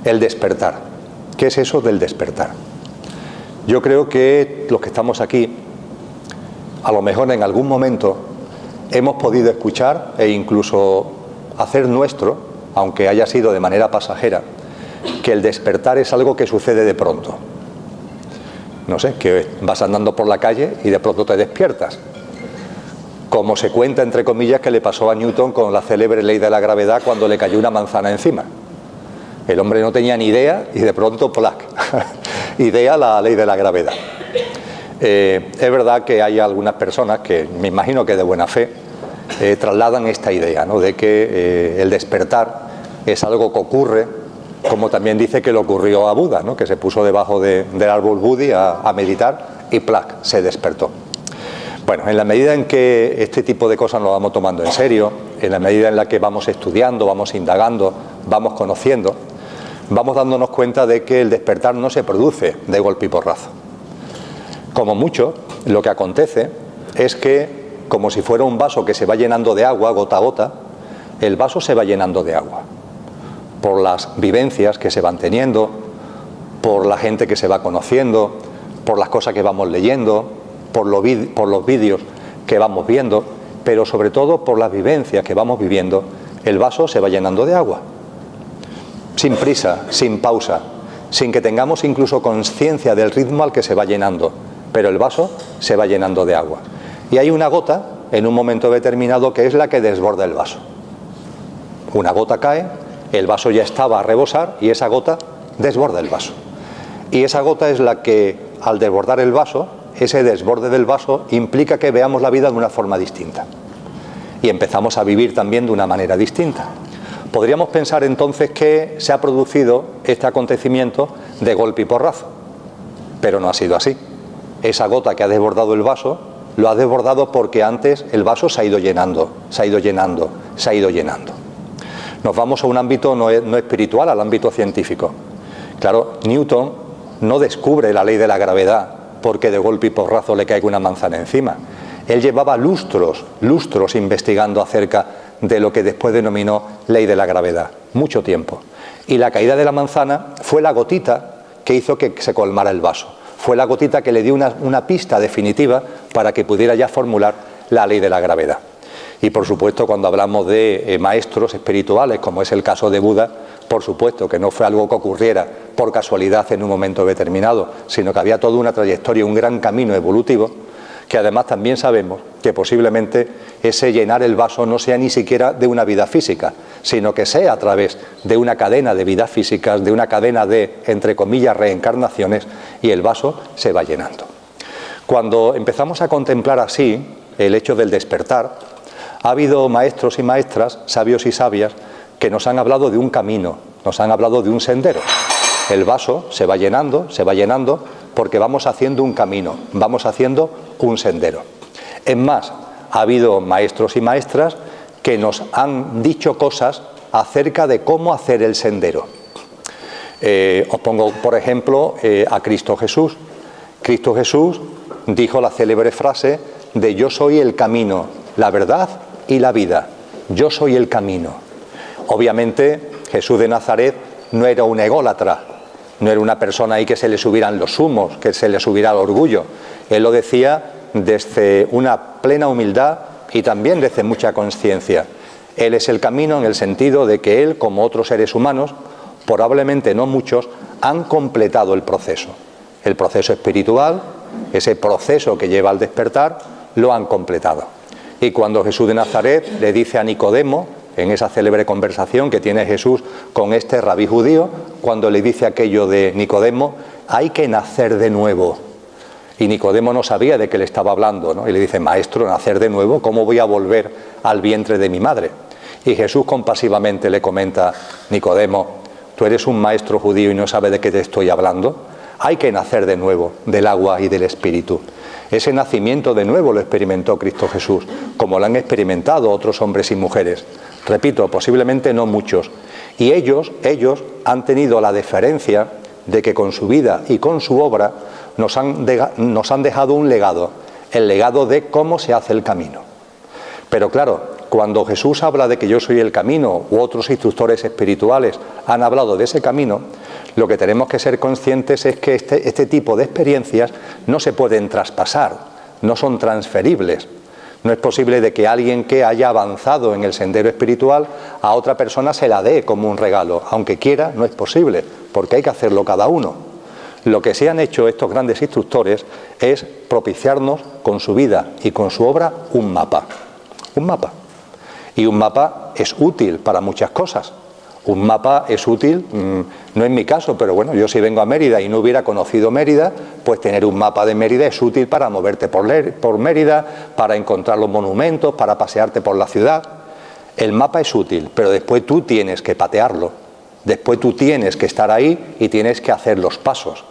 El despertar. ¿Qué es eso del despertar? Yo creo que los que estamos aquí, a lo mejor en algún momento hemos podido escuchar e incluso hacer nuestro, aunque haya sido de manera pasajera, que el despertar es algo que sucede de pronto. No sé, que vas andando por la calle y de pronto te despiertas. Como se cuenta, entre comillas, que le pasó a Newton con la célebre ley de la gravedad cuando le cayó una manzana encima. El hombre no tenía ni idea y de pronto, ¡plac! Idea la ley de la gravedad. Es verdad que hay algunas personas que, me imagino que de buena fe, trasladan esta idea, ¿no?, de que el despertar es algo que ocurre, como también dice que le ocurrió a Buda, ¿no?, que se puso debajo del árbol Bodhi a meditar y ¡plac!, se despertó. Bueno, en la medida en que este tipo de cosas nos vamos tomando en serio, en la medida en la que vamos estudiando, vamos indagando, vamos conociendo, vamos dándonos cuenta de que el despertar no se produce de golpe y porrazo. Como mucho, lo que acontece es que, como si fuera un vaso que se va llenando de agua, gota a gota, el vaso se va llenando de agua. Por las vivencias que se van teniendo, por la gente que se va conociendo, por las cosas que vamos leyendo, por los vídeos que vamos viendo, pero sobre todo por las vivencias que vamos viviendo, el vaso se va llenando de agua. Sin prisa, sin pausa, sin que tengamos incluso conciencia del ritmo al que se va llenando, pero el vaso se va llenando de agua. Y hay una gota, en un momento determinado, que es la que desborda el vaso. Una gota cae, el vaso ya estaba a rebosar y esa gota desborda el vaso. Y esa gota es la que, al desbordar el vaso, ese desborde del vaso implica que veamos la vida de una forma distinta. Y empezamos a vivir también de una manera distinta. Podríamos pensar entonces que se ha producido este acontecimiento de golpe y porrazo, pero no ha sido así. Esa gota que ha desbordado el vaso, lo ha desbordado porque antes el vaso se ha ido llenando, se ha ido llenando, se ha ido llenando. Nos vamos a un ámbito no espiritual, al ámbito científico. Claro, Newton no descubre la ley de la gravedad porque de golpe y porrazo le caiga una manzana encima. Él llevaba lustros investigando acerca de lo que después denominó ley de la gravedad, mucho tiempo. Y la caída de la manzana fue la gotita que hizo que se colmara el vaso. Fue la gotita que le dio una pista definitiva para que pudiera ya formular la ley de la gravedad. Y por supuesto, cuando hablamos de maestros espirituales, como es el caso de Buda, por supuesto que no fue algo que ocurriera por casualidad en un momento determinado, sino que había toda una trayectoria, un gran camino evolutivo, que además también sabemos que posiblemente ese llenar el vaso no sea ni siquiera de una vida física, sino que sea a través de una cadena de vidas físicas, de una cadena de, entre comillas, reencarnaciones, y el vaso se va llenando. Cuando empezamos a contemplar así el hecho del despertar, ha habido maestros y maestras, sabios y sabias, que nos han hablado de un camino, nos han hablado de un sendero. El vaso se va llenando porque vamos haciendo un camino, vamos haciendo un sendero. Es más, ha habido maestros y maestras que nos han dicho cosas acerca de cómo hacer el sendero. Os pongo, por ejemplo, a Cristo Jesús. Cristo Jesús dijo la célebre frase de yo soy el camino, la verdad y la vida. Yo soy el camino. Obviamente, Jesús de Nazaret no era un ególatra, no era una persona ahí que se le subieran los humos, que se le subiera el orgullo. Él lo decía desde una plena humildad y también desde mucha conciencia. Él es el camino en el sentido de que él, como otros seres humanos, probablemente no muchos, han completado el proceso espiritual, ese proceso que lleva al despertar, lo han completado. Y cuando Jesús de Nazaret le dice a Nicodemo, en esa célebre conversación que tiene Jesús con este rabí judío, cuando le dice aquello de Nicodemo, hay que nacer de nuevo. Y Nicodemo no sabía de qué le estaba hablando, ¿no? Y le dice, maestro, nacer de nuevo, ¿cómo voy a volver al vientre de mi madre? Y Jesús compasivamente le comenta, Nicodemo, tú eres un maestro judío y no sabes de qué te estoy hablando. Hay que nacer de nuevo del agua y del espíritu. Ese nacimiento de nuevo lo experimentó Cristo Jesús, como lo han experimentado otros hombres y mujeres. Repito, posiblemente no muchos. Y ellos han tenido la deferencia de que con su vida y con su obra nos han dejado un legado el legado de cómo se hace el camino. Pero claro, cuando Jesús habla de que yo soy el camino, u otros instructores espirituales han hablado de ese camino, lo que tenemos que ser conscientes es que este tipo de experiencias no se pueden traspasar, no son transferibles. No es posible de que alguien que haya avanzado en el sendero espiritual a otra persona se la dé como un regalo. Aunque quiera, no es posible, porque hay que hacerlo cada uno. Lo que sí han hecho estos grandes instructores es propiciarnos con su vida y con su obra un mapa. Un mapa. Y un mapa es útil para muchas cosas. Un mapa es útil, no en mi caso, pero bueno, yo si vengo a Mérida y no hubiera conocido Mérida, pues tener un mapa de Mérida es útil para moverte por Mérida, para encontrar los monumentos, para pasearte por la ciudad. El mapa es útil, pero después tú tienes que patearlo. Después tú tienes que estar ahí y tienes que hacer los pasos.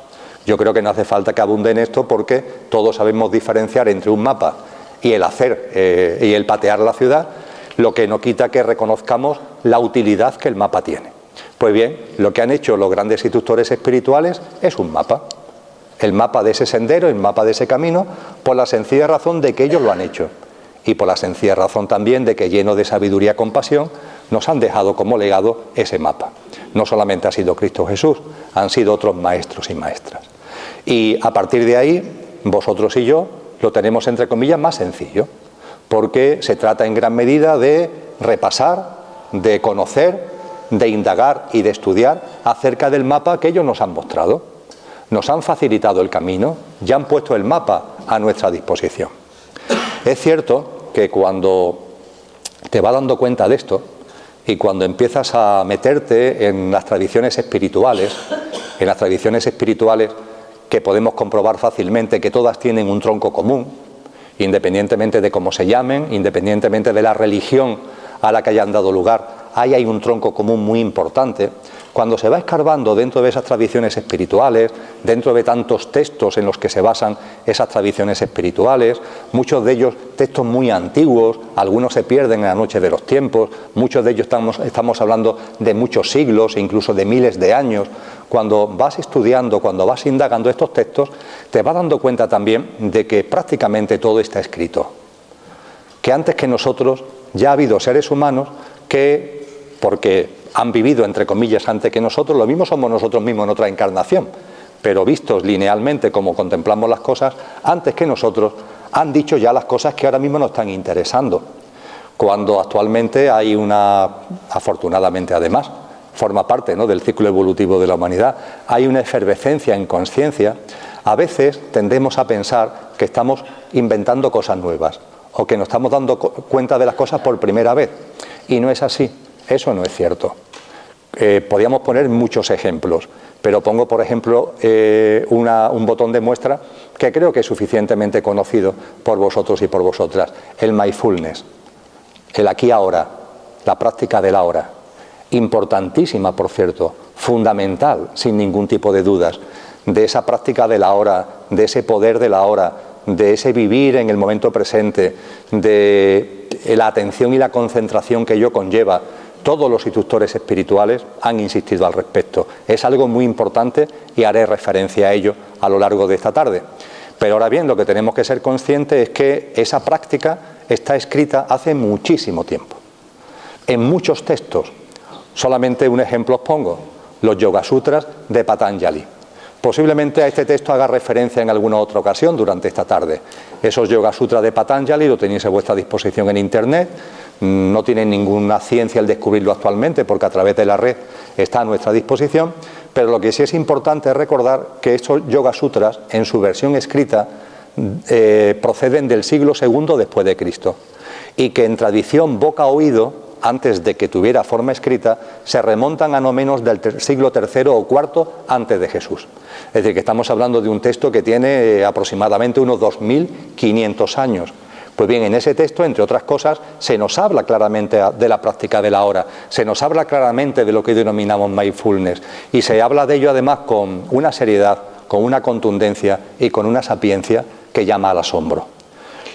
Yo creo que no hace falta que abunde en esto porque todos sabemos diferenciar entre un mapa y el hacer y el patear la ciudad, lo que no quita que reconozcamos la utilidad que el mapa tiene. Pues bien, lo que han hecho los grandes instructores espirituales es un mapa. El mapa de ese sendero, el mapa de ese camino, por la sencilla razón de que ellos lo han hecho. Y por la sencilla razón también de que, lleno de sabiduría y compasión, nos han dejado como legado ese mapa. No solamente ha sido Cristo Jesús, han sido otros maestros y maestras. Y a partir de ahí, vosotros y yo lo tenemos, entre comillas, más sencillo, porque se trata en gran medida de repasar, de conocer, de indagar y de estudiar acerca del mapa que ellos nos han mostrado. Nos han facilitado el camino, ya han puesto el mapa a nuestra disposición. Es cierto que cuando te vas dando cuenta de esto y cuando empiezas a meterte en las tradiciones espirituales, que podemos comprobar fácilmente que todas tienen un tronco común, independientemente de cómo se llamen, independientemente de la religión a la que hayan dado lugar, ahí hay un tronco común muy importante. Cuando se va escarbando dentro de esas tradiciones espirituales, dentro de tantos textos en los que se basan esas tradiciones espirituales, muchos de ellos textos muy antiguos, algunos se pierden en la noche de los tiempos, muchos de ellos estamos hablando de muchos siglos, incluso de miles de años. Cuando vas estudiando, cuando vas indagando estos textos, te vas dando cuenta también de que prácticamente todo está escrito. Que antes que nosotros ya ha habido seres humanos que, porque han vivido, entre comillas, antes que nosotros, lo mismo somos nosotros mismos en otra encarnación, pero vistos linealmente como contemplamos las cosas, antes que nosotros han dicho ya las cosas que ahora mismo nos están interesando. Cuando actualmente hay afortunadamente además, forma parte, ¿no?, del ciclo evolutivo de la humanidad, hay una efervescencia en conciencia, a veces tendemos a pensar que estamos inventando cosas nuevas o que nos estamos dando cuenta de las cosas por primera vez, y no es así. Eso no es cierto. Podríamos poner muchos ejemplos, pero pongo, por ejemplo, un botón de muestra que creo que es suficientemente conocido por vosotros y por vosotras: el mindfulness, el aquí ahora, la práctica del ahora. Importantísima, por cierto, fundamental, sin ningún tipo de dudas, de esa práctica del ahora, de ese poder del ahora, de ese vivir en el momento presente, de la atención y la concentración que ello conlleva. Todos los instructores espirituales han insistido al respecto. Es algo muy importante y haré referencia a ello a lo largo de esta tarde. Pero ahora bien, lo que tenemos que ser conscientes es que esa práctica está escrita hace muchísimo tiempo, en muchos textos. Solamente un ejemplo os pongo: los Yoga Sutras de Patanjali. Posiblemente a este texto haga referencia en alguna otra ocasión durante esta tarde. Esos Yoga Sutras de Patanjali lo tenéis a vuestra disposición en Internet. No tienen ninguna ciencia el descubrirlo actualmente, porque a través de la red está a nuestra disposición, pero lo que sí es importante es recordar que estos Yoga Sutras, en su versión escrita, proceden del siglo II después de Cristo, y que en tradición boca a oído, antes de que tuviera forma escrita, se remontan a no menos del siglo III o IV antes de Jesús. Es decir, que estamos hablando de un texto que tiene aproximadamente unos 2500 años. Pues bien, en ese texto, entre otras cosas, se nos habla claramente de la práctica de la hora, se nos habla claramente de lo que denominamos mindfulness, y se habla de ello además con una seriedad, con una contundencia y con una sapiencia que llama al asombro.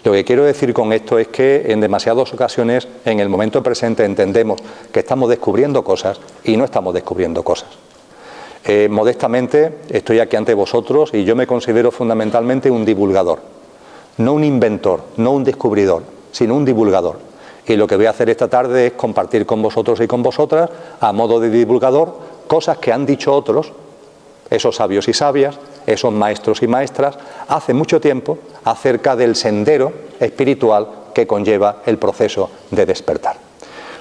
Lo que quiero decir con esto es que en demasiadas ocasiones, en el momento presente, entendemos que estamos descubriendo cosas y no estamos descubriendo cosas. Modestamente estoy aquí ante vosotros y yo me considero fundamentalmente un divulgador. no un inventor, no un descubridor, sino un divulgador. Y lo que voy a hacer esta tarde es compartir con vosotros y con vosotras, a modo de divulgador, cosas que han dicho otros, esos sabios y sabias, esos maestros y maestras, hace mucho tiempo, acerca del sendero espiritual que conlleva el proceso de despertar.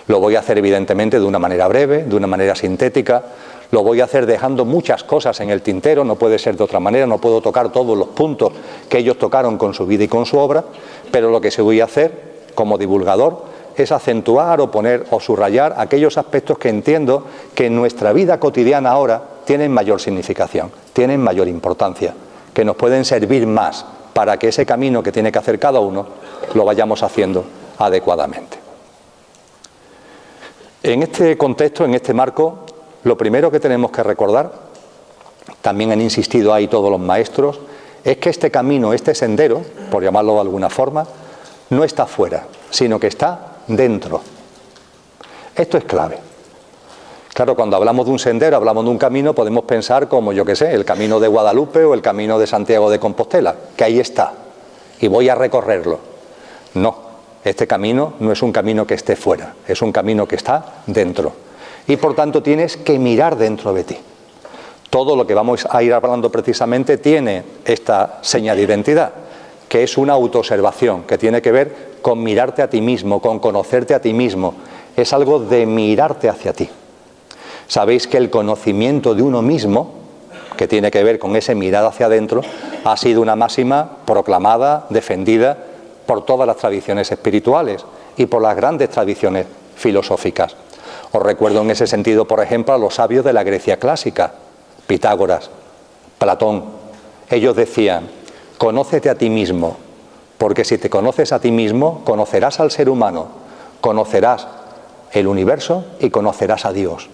Lo voy a hacer evidentemente de una manera breve, de una manera sintética. Lo voy a hacer dejando muchas cosas en el tintero, no puede ser de otra manera, no puedo tocar todos los puntos que ellos tocaron con su vida y con su obra, pero lo que sí voy a hacer como divulgador es acentuar o poner o subrayar aquellos aspectos que entiendo que en nuestra vida cotidiana ahora tienen mayor significación, tienen mayor importancia, que nos pueden servir más para que ese camino que tiene que hacer cada uno lo vayamos haciendo adecuadamente. En este contexto, en este marco, lo primero que tenemos que recordar, también han insistido ahí todos los maestros, es que este camino, este sendero, por llamarlo de alguna forma, no está fuera, sino que está dentro. Esto es clave. Claro, cuando hablamos de un sendero, hablamos de un camino, podemos pensar como, yo qué sé, el camino de Guadalupe o el camino de Santiago de Compostela, que ahí está, y voy a recorrerlo. No, este camino no es un camino que esté fuera, es un camino que está dentro. Y por tanto tienes que mirar dentro de ti. Todo lo que vamos a ir hablando precisamente tiene esta seña de identidad, que es una autoobservación, que tiene que ver con mirarte a ti mismo, con conocerte a ti mismo. Es algo de mirarte hacia ti. Sabéis que el conocimiento de uno mismo, que tiene que ver con ese mirar hacia adentro, ha sido una máxima proclamada, defendida por todas las tradiciones espirituales y por las grandes tradiciones filosóficas. Os recuerdo en ese sentido, por ejemplo, a los sabios de la Grecia clásica, Pitágoras, Platón. Ellos decían: conócete a ti mismo, porque si te conoces a ti mismo, conocerás al ser humano, conocerás el universo y conocerás a Dios.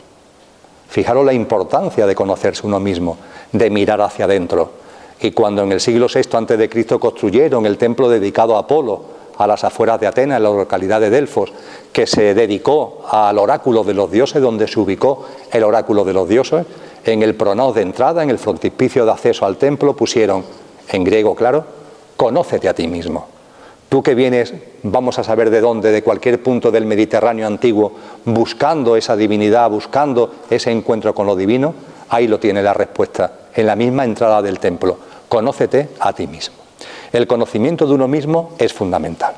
Fijaros la importancia de conocerse uno mismo, de mirar hacia adentro. Y cuando en el siglo VI a.C. construyeron el templo dedicado a Apolo, a las afueras de Atenas, en la localidad de Delfos, que se dedicó al oráculo de los dioses, donde se ubicó el oráculo de los dioses, en el pronaos de entrada, en el frontispicio de acceso al templo, pusieron, en griego claro, conócete a ti mismo. Tú que vienes, vamos a saber de dónde, de cualquier punto del Mediterráneo antiguo, buscando esa divinidad, buscando ese encuentro con lo divino, ahí lo tiene la respuesta, en la misma entrada del templo. Conócete a ti mismo. El conocimiento de uno mismo es fundamental.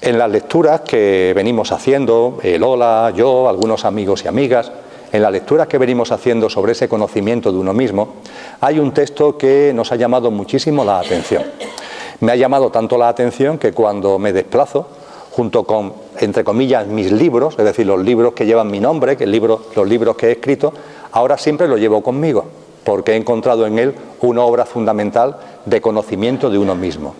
En las lecturas que venimos haciendo, Lola, yo, algunos amigos y amigas, en las lecturas que venimos haciendo sobre ese conocimiento de uno mismo, hay un texto que nos ha llamado muchísimo la atención. Me ha llamado tanto la atención que cuando me desplazo, junto con, entre comillas, mis libros, es decir, los libros que llevan mi nombre, los libros que he escrito, ahora siempre los llevo conmigo, porque he encontrado en él una obra fundamental de conocimiento de uno mismo.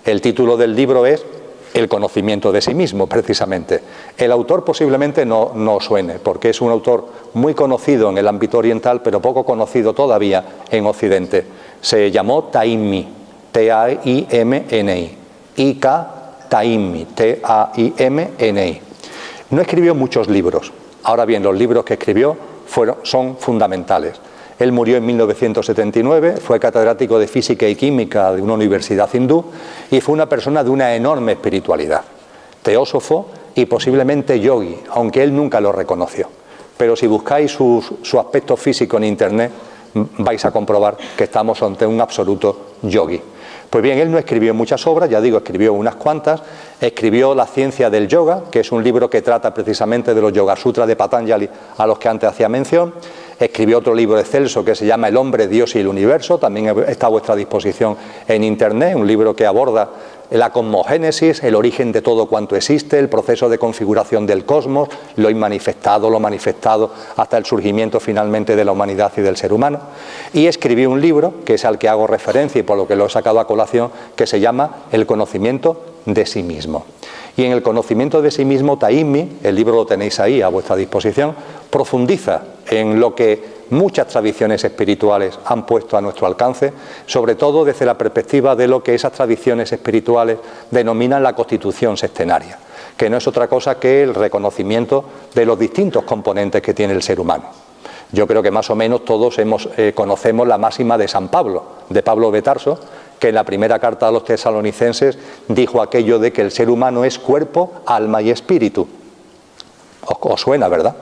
El título del libro es El conocimiento de sí mismo, precisamente. El autor posiblemente no suene, porque es un autor muy conocido en el ámbito oriental, pero poco conocido todavía en Occidente. Se llamó Taimmi, T-A-I-M-N-I, I-K Taimmi, T-A-I-M-N-I. No escribió muchos libros. Ahora bien, los libros que escribió son fundamentales. Él murió en 1979, fue catedrático de Física y Química de una universidad hindú y fue una persona de una enorme espiritualidad, teósofo y posiblemente yogi, aunque él nunca lo reconoció. Pero si buscáis su aspecto físico en Internet, vais a comprobar que estamos ante un absoluto yogi. Pues bien, él no escribió muchas obras, ya digo, escribió unas cuantas. Escribió La ciencia del yoga, que es un libro que trata precisamente de los Yoga Sutras de Patanjali, a los que antes hacía mención. Escribió otro libro excelso que se llama El hombre, Dios y el universo, también está a vuestra disposición en Internet, un libro que aborda la cosmogénesis, el origen de todo cuanto existe, el proceso de configuración del cosmos, lo inmanifestado, lo manifestado, hasta el surgimiento finalmente de la humanidad y del ser humano. Y escribió un libro, que es al que hago referencia y por lo que lo he sacado a colación, que se llama El conocimiento de sí mismo. Y en el conocimiento de sí mismo, Taimmi, el libro lo tenéis ahí a vuestra disposición, profundiza en lo que muchas tradiciones espirituales han puesto a nuestro alcance, sobre todo desde la perspectiva de lo que esas tradiciones espirituales denominan la constitución sextenaria, que no es otra cosa que el reconocimiento de los distintos componentes que tiene el ser humano. Yo creo que más o menos todos conocemos la máxima de San Pablo, de Pablo de Tarso, que en la primera carta a los tesalonicenses dijo aquello de que el ser humano es cuerpo, alma y espíritu. Os suena, ¿verdad?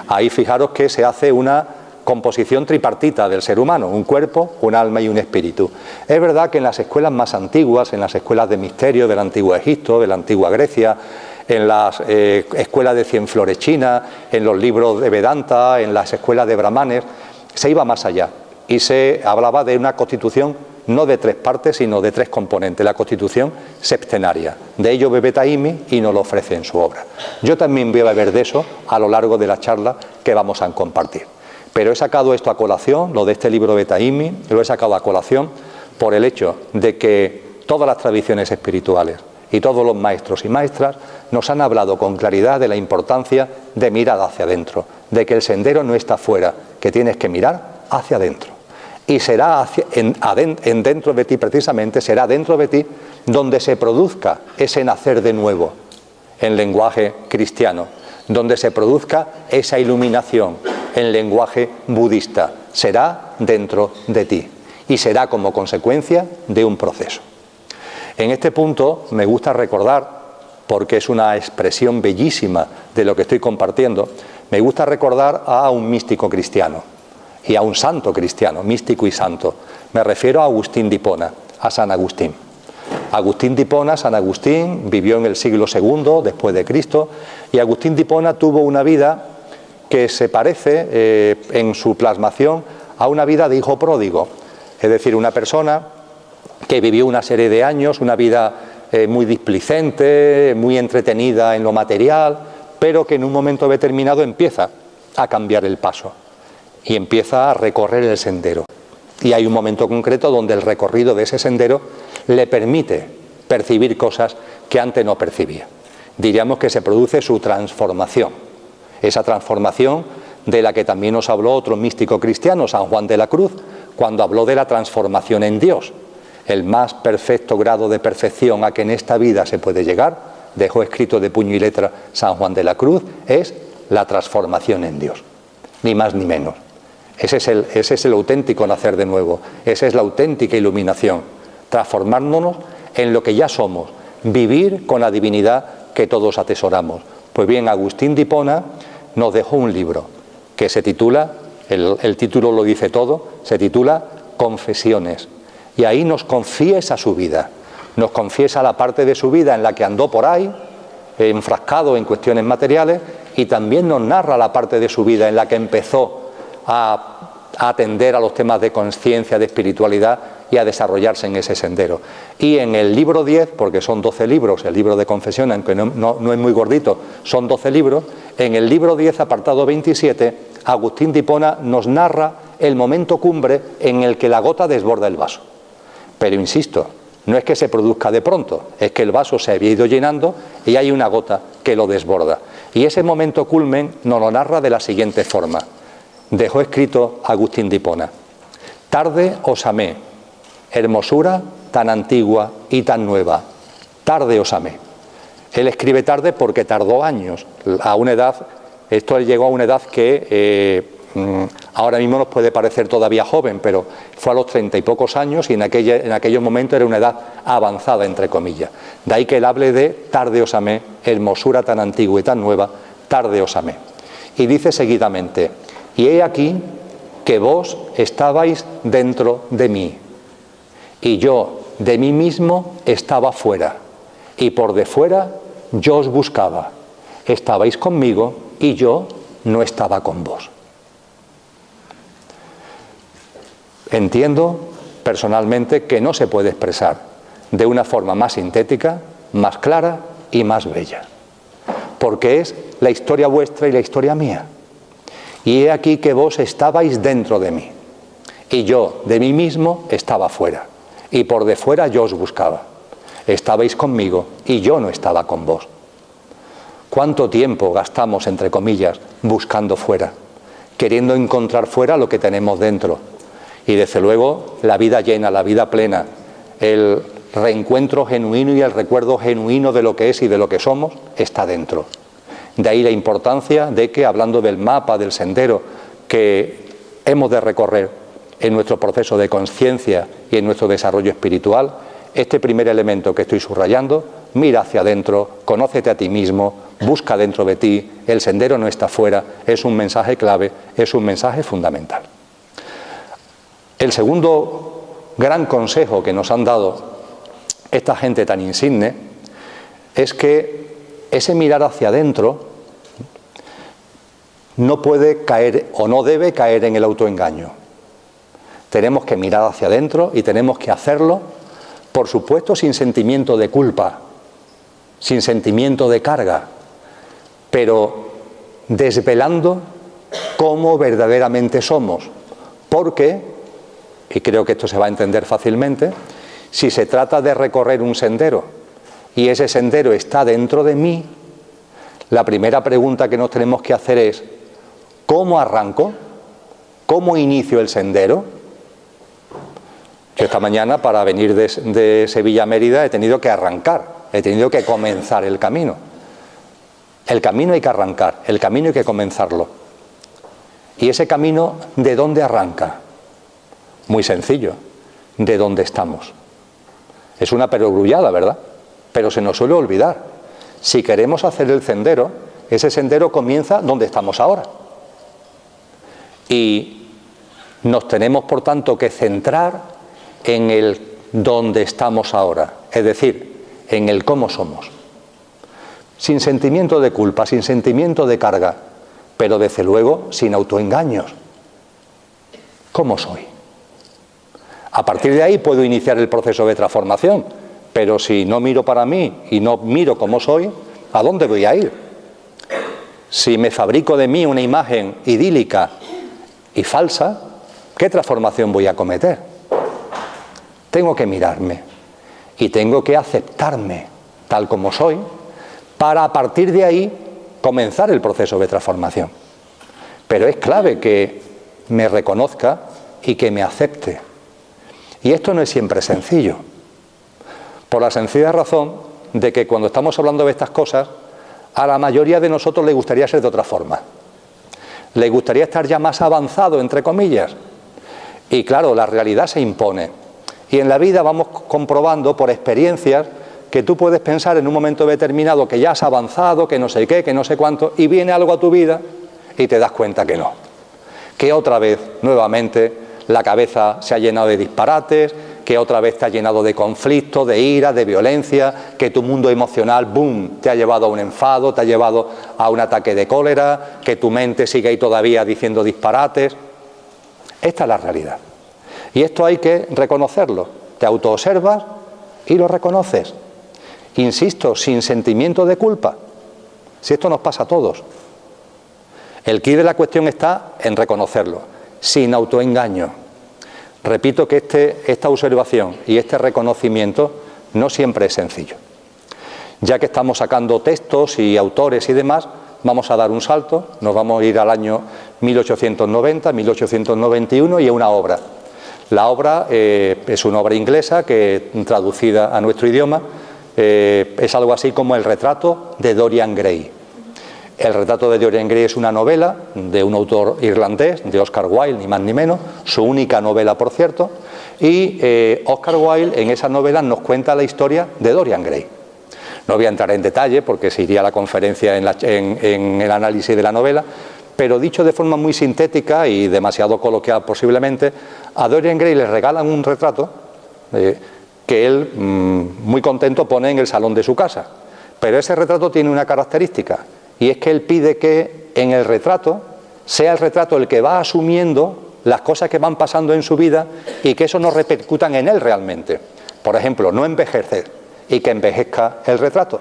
Ahí fijaros que se hace una composición tripartita del ser humano, un cuerpo, un alma y un espíritu. Es verdad que en las escuelas más antiguas, en las escuelas de misterio del antiguo Egipto, de la antigua Grecia, en las escuelas de Cienflorechina, en los libros de Vedanta, en las escuelas de Brahmanes, se iba más allá y se hablaba de una constitución no de 3 partes, sino de 3 componentes, la constitución septenaria. De ello bebe Taimi y nos lo ofrece en su obra. Yo también voy a beber de eso a lo largo de la charla que vamos a compartir. Pero he sacado esto a colación, lo de este libro de Taimi, lo he sacado a colación por el hecho de que todas las tradiciones espirituales y todos los maestros y maestras nos han hablado con claridad de la importancia de mirar hacia adentro, de que el sendero no está fuera, que tienes que mirar hacia adentro. Y será dentro de ti, precisamente, será dentro de ti donde se produzca ese nacer de nuevo, en lenguaje cristiano, donde se produzca esa iluminación, en lenguaje budista. Será dentro de ti y será como consecuencia de un proceso. En este punto me gusta recordar, porque es una expresión bellísima de lo que estoy compartiendo, me gusta recordar a un místico cristiano y a un santo cristiano, místico y santo. Me refiero a Agustín de Hipona, a San Agustín. Agustín de Hipona, San Agustín, vivió en el siglo II después de Cristo, y Agustín de Hipona tuvo una vida que se parece en su plasmación a una vida de hijo pródigo, es decir, una persona que vivió una serie de años, una vida muy displicente, muy entretenida en lo material, pero que en un momento determinado empieza a cambiar el paso y empieza a recorrer el sendero. Y hay un momento concreto donde el recorrido de ese sendero le permite percibir cosas que antes no percibía. Diríamos que se produce su transformación, esa transformación de la que también nos habló otro místico cristiano, San Juan de la Cruz, cuando habló de la transformación en Dios. El más perfecto grado de perfección a que en esta vida se puede llegar, dejó escrito de puño y letra San Juan de la Cruz, es la transformación en Dios, ni más ni menos. Ese es el auténtico nacer de nuevo, esa es la auténtica iluminación, transformándonos en lo que ya somos, vivir con la divinidad que todos atesoramos. Pues bien, Agustín de Hipona nos dejó un libro que se titula, el título lo dice todo, se titula Confesiones, y ahí nos confiesa su vida, nos confiesa la parte de su vida en la que andó por ahí, enfrascado en cuestiones materiales, y también nos narra la parte de su vida en la que empezó a atender a los temas de conciencia, de espiritualidad y a desarrollarse en ese sendero. Y en el libro 10, porque son 12 libros, el libro de confesión, aunque no es muy gordito, son 12 libros, en el libro 10, apartado 27, Agustín de Hipona nos narra el momento cumbre en el que la gota desborda el vaso. Pero insisto, no es que se produzca de pronto, es que el vaso se había ido llenando y hay una gota que lo desborda. Y ese momento culmen nos lo narra de la siguiente forma. Dejó escrito Agustín de Hipona: tarde os amé, hermosura tan antigua y tan nueva, tarde os amé. Él escribe tarde porque tardó años, a una edad, esto llegó a una edad que ahora mismo nos puede parecer todavía joven, pero fue a los 30 y pocos años y en aquellos momentos era una edad avanzada, entre comillas. De ahí que él hable de tarde os amé, hermosura tan antigua y tan nueva, tarde os amé. Y dice seguidamente: y he aquí que vos estabais dentro de mí, y yo de mí mismo estaba fuera, y por de fuera yo os buscaba. Estabais conmigo y yo no estaba con vos. Entiendo personalmente que no se puede expresar de una forma más sintética, más clara y más bella, porque es la historia vuestra y la historia mía. Y he aquí que vos estabais dentro de mí, y yo de mí mismo estaba fuera, y por de fuera yo os buscaba. Estabais conmigo y yo no estaba con vos. ¿Cuánto tiempo gastamos, entre comillas, buscando fuera, queriendo encontrar fuera lo que tenemos dentro? Y desde luego la vida llena, la vida plena, el reencuentro genuino y el recuerdo genuino de lo que es y de lo que somos está dentro. De ahí la importancia de que, hablando del mapa, del sendero que hemos de recorrer, en nuestro proceso de conciencia y en nuestro desarrollo espiritual, este primer elemento que estoy subrayando: mira hacia adentro, conócete a ti mismo, busca dentro de ti, el sendero no está fuera, es un mensaje clave, es un mensaje fundamental. El segundo gran consejo que nos han dado esta gente tan insigne es que ese mirar hacia adentro no puede caer o no debe caer en el autoengaño. Tenemos que mirar hacia adentro y tenemos que hacerlo, por supuesto, sin sentimiento de culpa, sin sentimiento de carga, pero desvelando cómo verdaderamente somos. Porque, y creo que esto se va a entender fácilmente, si se trata de recorrer un sendero y ese sendero está dentro de mí, la primera pregunta que nos tenemos que hacer es: ¿cómo arranco? ¿Cómo inicio el sendero? Yo esta mañana, para venir de Sevilla a Mérida, he tenido que arrancar, he tenido que comenzar el camino. El camino hay que arrancar, el camino hay que comenzarlo. ¿Y ese camino de dónde arranca? Muy sencillo, de dónde estamos. Es una perogrullada, ¿verdad? Pero se nos suele olvidar. Si queremos hacer el sendero, ese sendero comienza donde estamos ahora. Y nos tenemos, por tanto, que centrar en el dónde estamos ahora, es decir, en el cómo somos. Sin sentimiento de culpa, sin sentimiento de carga, pero desde luego sin autoengaños. ¿Cómo soy? A partir de ahí puedo iniciar el proceso de transformación, pero si no miro para mí y no miro cómo soy, ¿a dónde voy a ir? Si me fabrico de mí una imagen idílica y falsa, ¿qué transformación voy a cometer? Tengo que mirarme y tengo que aceptarme tal como soy para, a partir de ahí, comenzar el proceso de transformación. Pero es clave que me reconozca y que me acepte. Y esto no es siempre sencillo, por la sencilla razón de que cuando estamos hablando de estas cosas, a la mayoría de nosotros le gustaría ser de otra forma. Le gustaría estar ya más avanzado, entre comillas. Y claro, la realidad se impone. Y en la vida vamos comprobando por experiencias que tú puedes pensar en un momento determinado que ya has avanzado, que no sé qué, que no sé cuánto, y viene algo a tu vida y te das cuenta que no. Que otra vez, nuevamente, la cabeza se ha llenado de disparates, que otra vez te ha llenado de conflictos, de ira, de violencia, que tu mundo emocional, ¡boom!, te ha llevado a un enfado, te ha llevado a un ataque de cólera, que tu mente sigue ahí todavía diciendo disparates. Esta es la realidad. Y esto hay que reconocerlo. Te autoobservas y lo reconoces. Insisto, sin sentimiento de culpa. Si esto nos pasa a todos. El quid de la cuestión está en reconocerlo, sin autoengaño. Repito que esta observación y este reconocimiento no siempre es sencillo. Ya que estamos sacando textos y autores y demás, vamos a dar un salto, nos vamos a ir al año 1890, 1891 y a una obra. La obra es una obra inglesa que, traducida a nuestro idioma, es algo así como El retrato de Dorian Gray. El retrato de Dorian Gray es una novela de un autor irlandés, de Oscar Wilde, ni más ni menos, su única novela, por cierto, y Oscar Wilde en esa novela nos cuenta la historia de Dorian Gray. No voy a entrar en detalle porque se iría a la conferencia en el análisis de la novela, pero dicho de forma muy sintética y demasiado coloquial posiblemente, a Dorian Gray le regalan un retrato que él, muy contento, pone en el salón de su casa. Pero ese retrato tiene una característica, y es que él pide que en el retrato sea el retrato el que va asumiendo las cosas que van pasando en su vida y que eso no repercutan en él realmente. Por ejemplo, no envejecer y que envejezca el retrato.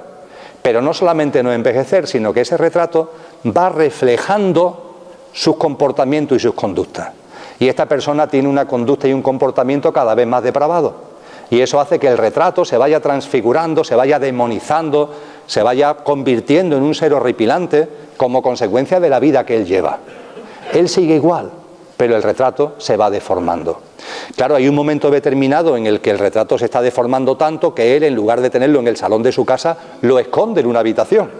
Pero no solamente no envejecer, sino que ese retrato va reflejando sus comportamientos y sus conductas. Y esta persona tiene una conducta y un comportamiento cada vez más depravado. Y eso hace que el retrato se vaya transfigurando, se vaya demonizando, se vaya convirtiendo en un ser horripilante como consecuencia de la vida que él lleva. Él sigue igual, pero el retrato se va deformando. Claro, hay un momento determinado en el que el retrato se está deformando tanto que él, en lugar de tenerlo en el salón de su casa, lo esconde en una habitación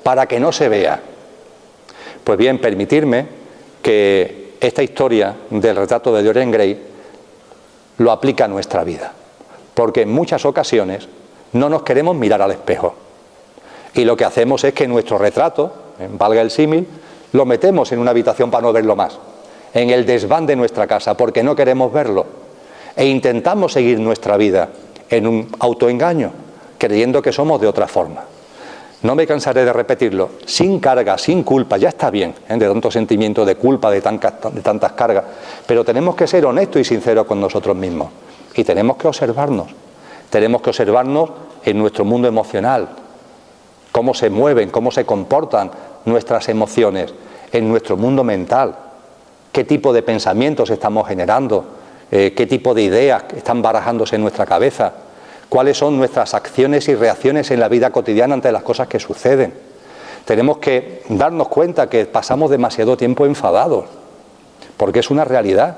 para que no se vea. Pues bien, permitirme que esta historia del retrato de Dorian Gray lo aplica a nuestra vida, porque en muchas ocasiones no nos queremos mirar al espejo y lo que hacemos es que nuestro retrato, valga el símil, lo metemos en una habitación para no verlo más, en el desván de nuestra casa, porque no queremos verlo, e intentamos seguir nuestra vida en un autoengaño, creyendo que somos de otra forma. No me cansaré de repetirlo, sin carga, sin culpa, ya está bien, de tanto sentimiento de culpa, de tantas cargas, pero tenemos que ser honestos y sinceros con nosotros mismos, y tenemos que observarnos en nuestro mundo emocional, cómo se mueven, cómo se comportan nuestras emociones, en nuestro mundo mental, qué tipo de pensamientos estamos generando, qué tipo de ideas están barajándose en nuestra cabeza, cuáles son nuestras acciones y reacciones en la vida cotidiana ante las cosas que suceden. Tenemos que darnos cuenta que pasamos demasiado tiempo enfadados, porque es una realidad,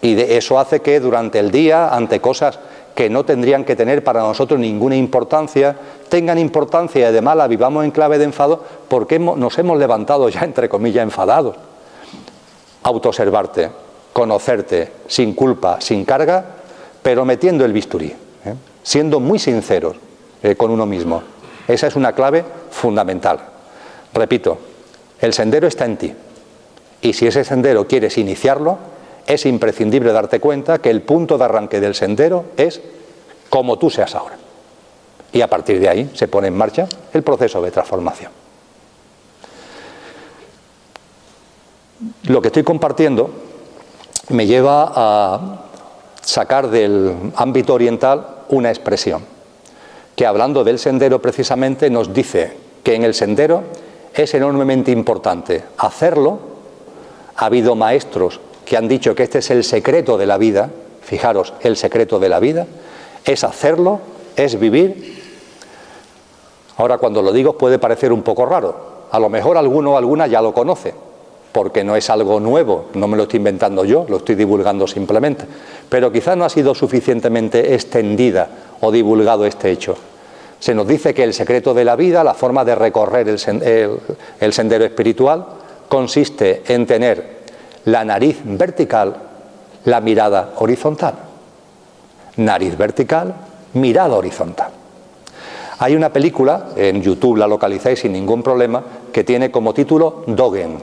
y eso hace que durante el día, ante cosas que no tendrían que tener para nosotros ninguna importancia, tengan importancia y además la vivamos en clave de enfado porque nos hemos levantado ya, entre comillas, enfadados. Autoobservarte, conocerte, sin culpa, sin carga, pero metiendo el bisturí, siendo muy sinceros con uno mismo. Esa es una clave fundamental. Repito, el sendero está en ti, y si ese sendero quieres iniciarlo, es imprescindible darte cuenta que el punto de arranque del sendero es como tú seas ahora. Y a partir de ahí se pone en marcha el proceso de transformación. Lo que estoy compartiendo me lleva a sacar del ámbito oriental una expresión que, hablando del sendero precisamente, nos dice que en el sendero es enormemente importante hacerlo. Ha habido maestros que han dicho que este es el secreto de la vida. Fijaros, el secreto de la vida es hacerlo, es vivir. Ahora, cuando lo digo puede parecer un poco raro, a lo mejor alguno o alguna ya lo conoce, porque no es algo nuevo, no me lo estoy inventando yo, lo estoy divulgando simplemente, pero quizás no ha sido suficientemente extendida o divulgado este hecho. Se nos dice que el secreto de la vida, la forma de recorrer el sendero espiritual, consiste en tener la nariz vertical, la mirada horizontal. Nariz vertical, mirada horizontal. Hay una película, en YouTube la localizáis sin ningún problema, que tiene como título Dogen.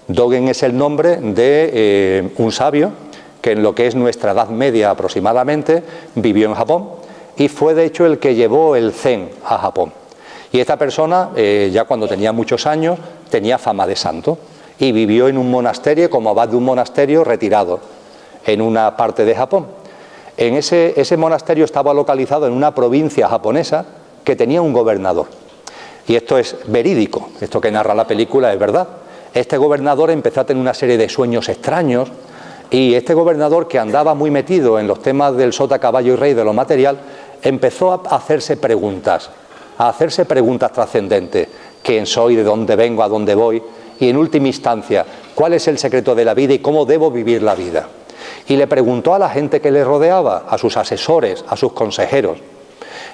Dogen es el nombre de un sabio que en lo que es nuestra Edad Media aproximadamente vivió en Japón y fue de hecho el que llevó el Zen a Japón. Y esta persona, ya cuando tenía muchos años, tenía fama de santo y vivió en un monasterio, como abad de un monasterio retirado en una parte de Japón. Ese monasterio estaba localizado en una provincia japonesa que tenía un gobernador. Y esto es verídico, esto que narra la película es verdad. Este gobernador empezó a tener una serie de sueños extraños y este gobernador, que andaba muy metido en los temas del sota, caballo y rey, de lo material, empezó a hacerse preguntas trascendentes. ¿Quién soy? ¿De dónde vengo? ¿A dónde voy? Y en última instancia, ¿cuál es el secreto de la vida y cómo debo vivir la vida? Y le preguntó a la gente que le rodeaba, a sus asesores, a sus consejeros.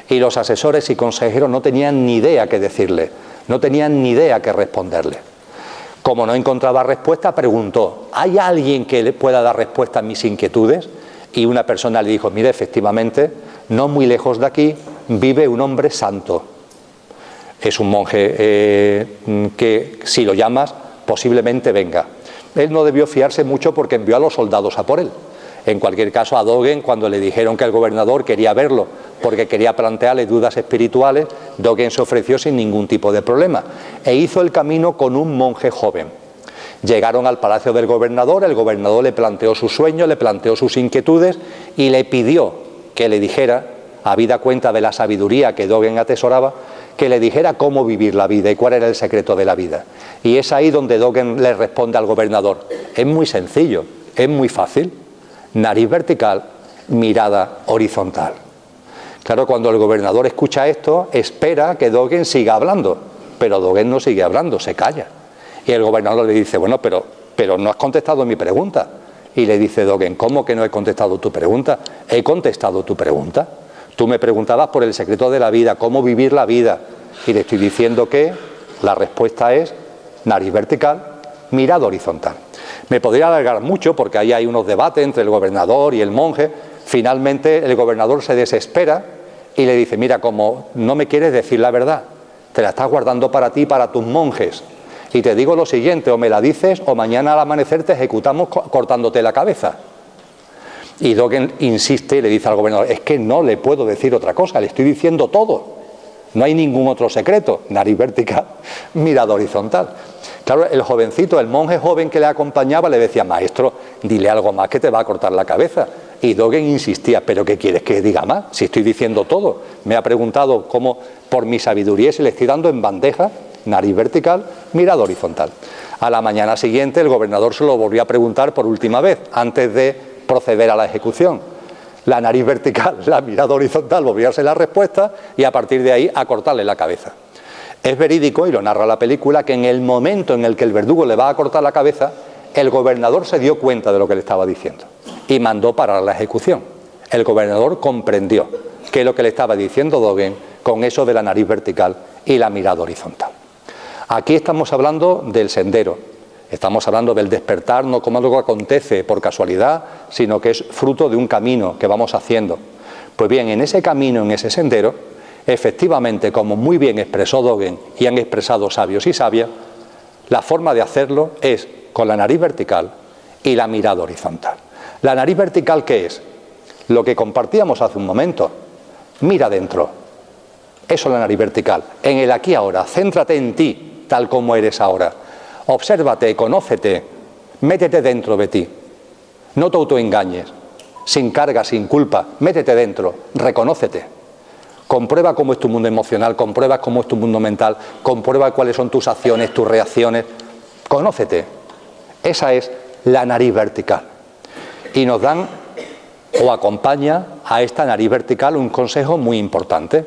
Y los asesores y consejeros no tenían ni idea qué decirle, no tenían ni idea qué responderle. Como no encontraba respuesta, preguntó: ¿hay alguien que le pueda dar respuesta a mis inquietudes? Y una persona le dijo: mire, efectivamente, no muy lejos de aquí vive un hombre santo. Es un monje que, si lo llamas, posiblemente venga. Él no debió fiarse mucho porque envió a los soldados a por él. En cualquier caso, a Dogen, cuando le dijeron que el gobernador quería verlo porque quería plantearle dudas espirituales, Dogen se ofreció sin ningún tipo de problema e hizo el camino con un monje joven. Llegaron al palacio del gobernador, el gobernador le planteó sus sueños, le planteó sus inquietudes y le pidió que le dijera, habida cuenta de la sabiduría que Dogen atesoraba, que le dijera cómo vivir la vida y cuál era el secreto de la vida. Y es ahí donde Dogen le responde al gobernador: es muy sencillo, es muy fácil. Nariz vertical, mirada horizontal. Claro, cuando el gobernador escucha esto, espera que Dogen siga hablando, pero Dogen no sigue hablando, se calla. Y el gobernador le dice: bueno, pero no has contestado mi pregunta. Y le dice Dogen: ¿cómo que no he contestado tu pregunta? He contestado tu pregunta. Tú me preguntabas por el secreto de la vida, cómo vivir la vida, y le estoy diciendo que la respuesta es nariz vertical, mirada horizontal. Me podría alargar mucho porque ahí hay unos debates entre el gobernador y el monje. Finalmente el gobernador se desespera y le dice: mira, como no me quieres decir la verdad, te la estás guardando para ti y para tus monjes, y te digo lo siguiente, o me la dices o mañana al amanecer te ejecutamos cortándote la cabeza. Y Dogen insiste y le dice al gobernador: es que no le puedo decir otra cosa, le estoy diciendo todo, no hay ningún otro secreto, nariz vertical, mirada horizontal. Claro, el jovencito, el monje joven que le acompañaba le decía: maestro, dile algo más que te va a cortar la cabeza. Y Dogen insistía: ¿pero qué quieres que diga más? Si estoy diciendo todo. Me ha preguntado cómo, por mi sabiduría, se le estoy dando en bandeja, nariz vertical, mirada horizontal. A la mañana siguiente el gobernador se lo volvió a preguntar por última vez, antes de proceder a la ejecución. La nariz vertical, la mirada horizontal, volvió a ser la respuesta, y a partir de ahí a cortarle la cabeza. Es verídico, y lo narra la película, que en el momento en el que el verdugo le va a cortar la cabeza, el gobernador se dio cuenta de lo que le estaba diciendo y mandó parar la ejecución. El gobernador comprendió qué es lo que le estaba diciendo Dogen con eso de la nariz vertical y la mirada horizontal. Aquí estamos hablando del sendero, estamos hablando del despertar, no como algo que acontece por casualidad, sino que es fruto de un camino que vamos haciendo. Pues bien, en ese camino, en ese sendero, efectivamente, como muy bien expresó Dogen y han expresado sabios y sabias, la forma de hacerlo es con la nariz vertical y la mirada horizontal. La nariz vertical, ¿qué es? Lo que compartíamos hace un momento. Mira dentro. Eso es la nariz vertical. En el aquí ahora. Céntrate en ti, tal como eres ahora. Obsérvate, conócete, métete dentro de ti. No te autoengañes. Sin carga, sin culpa. Métete dentro. Reconócete. Comprueba cómo es tu mundo emocional, comprueba cómo es tu mundo mental, comprueba cuáles son tus acciones, tus reacciones. Conócete. Esa es la nariz vertical. Y nos dan o acompaña a esta nariz vertical un consejo muy importante.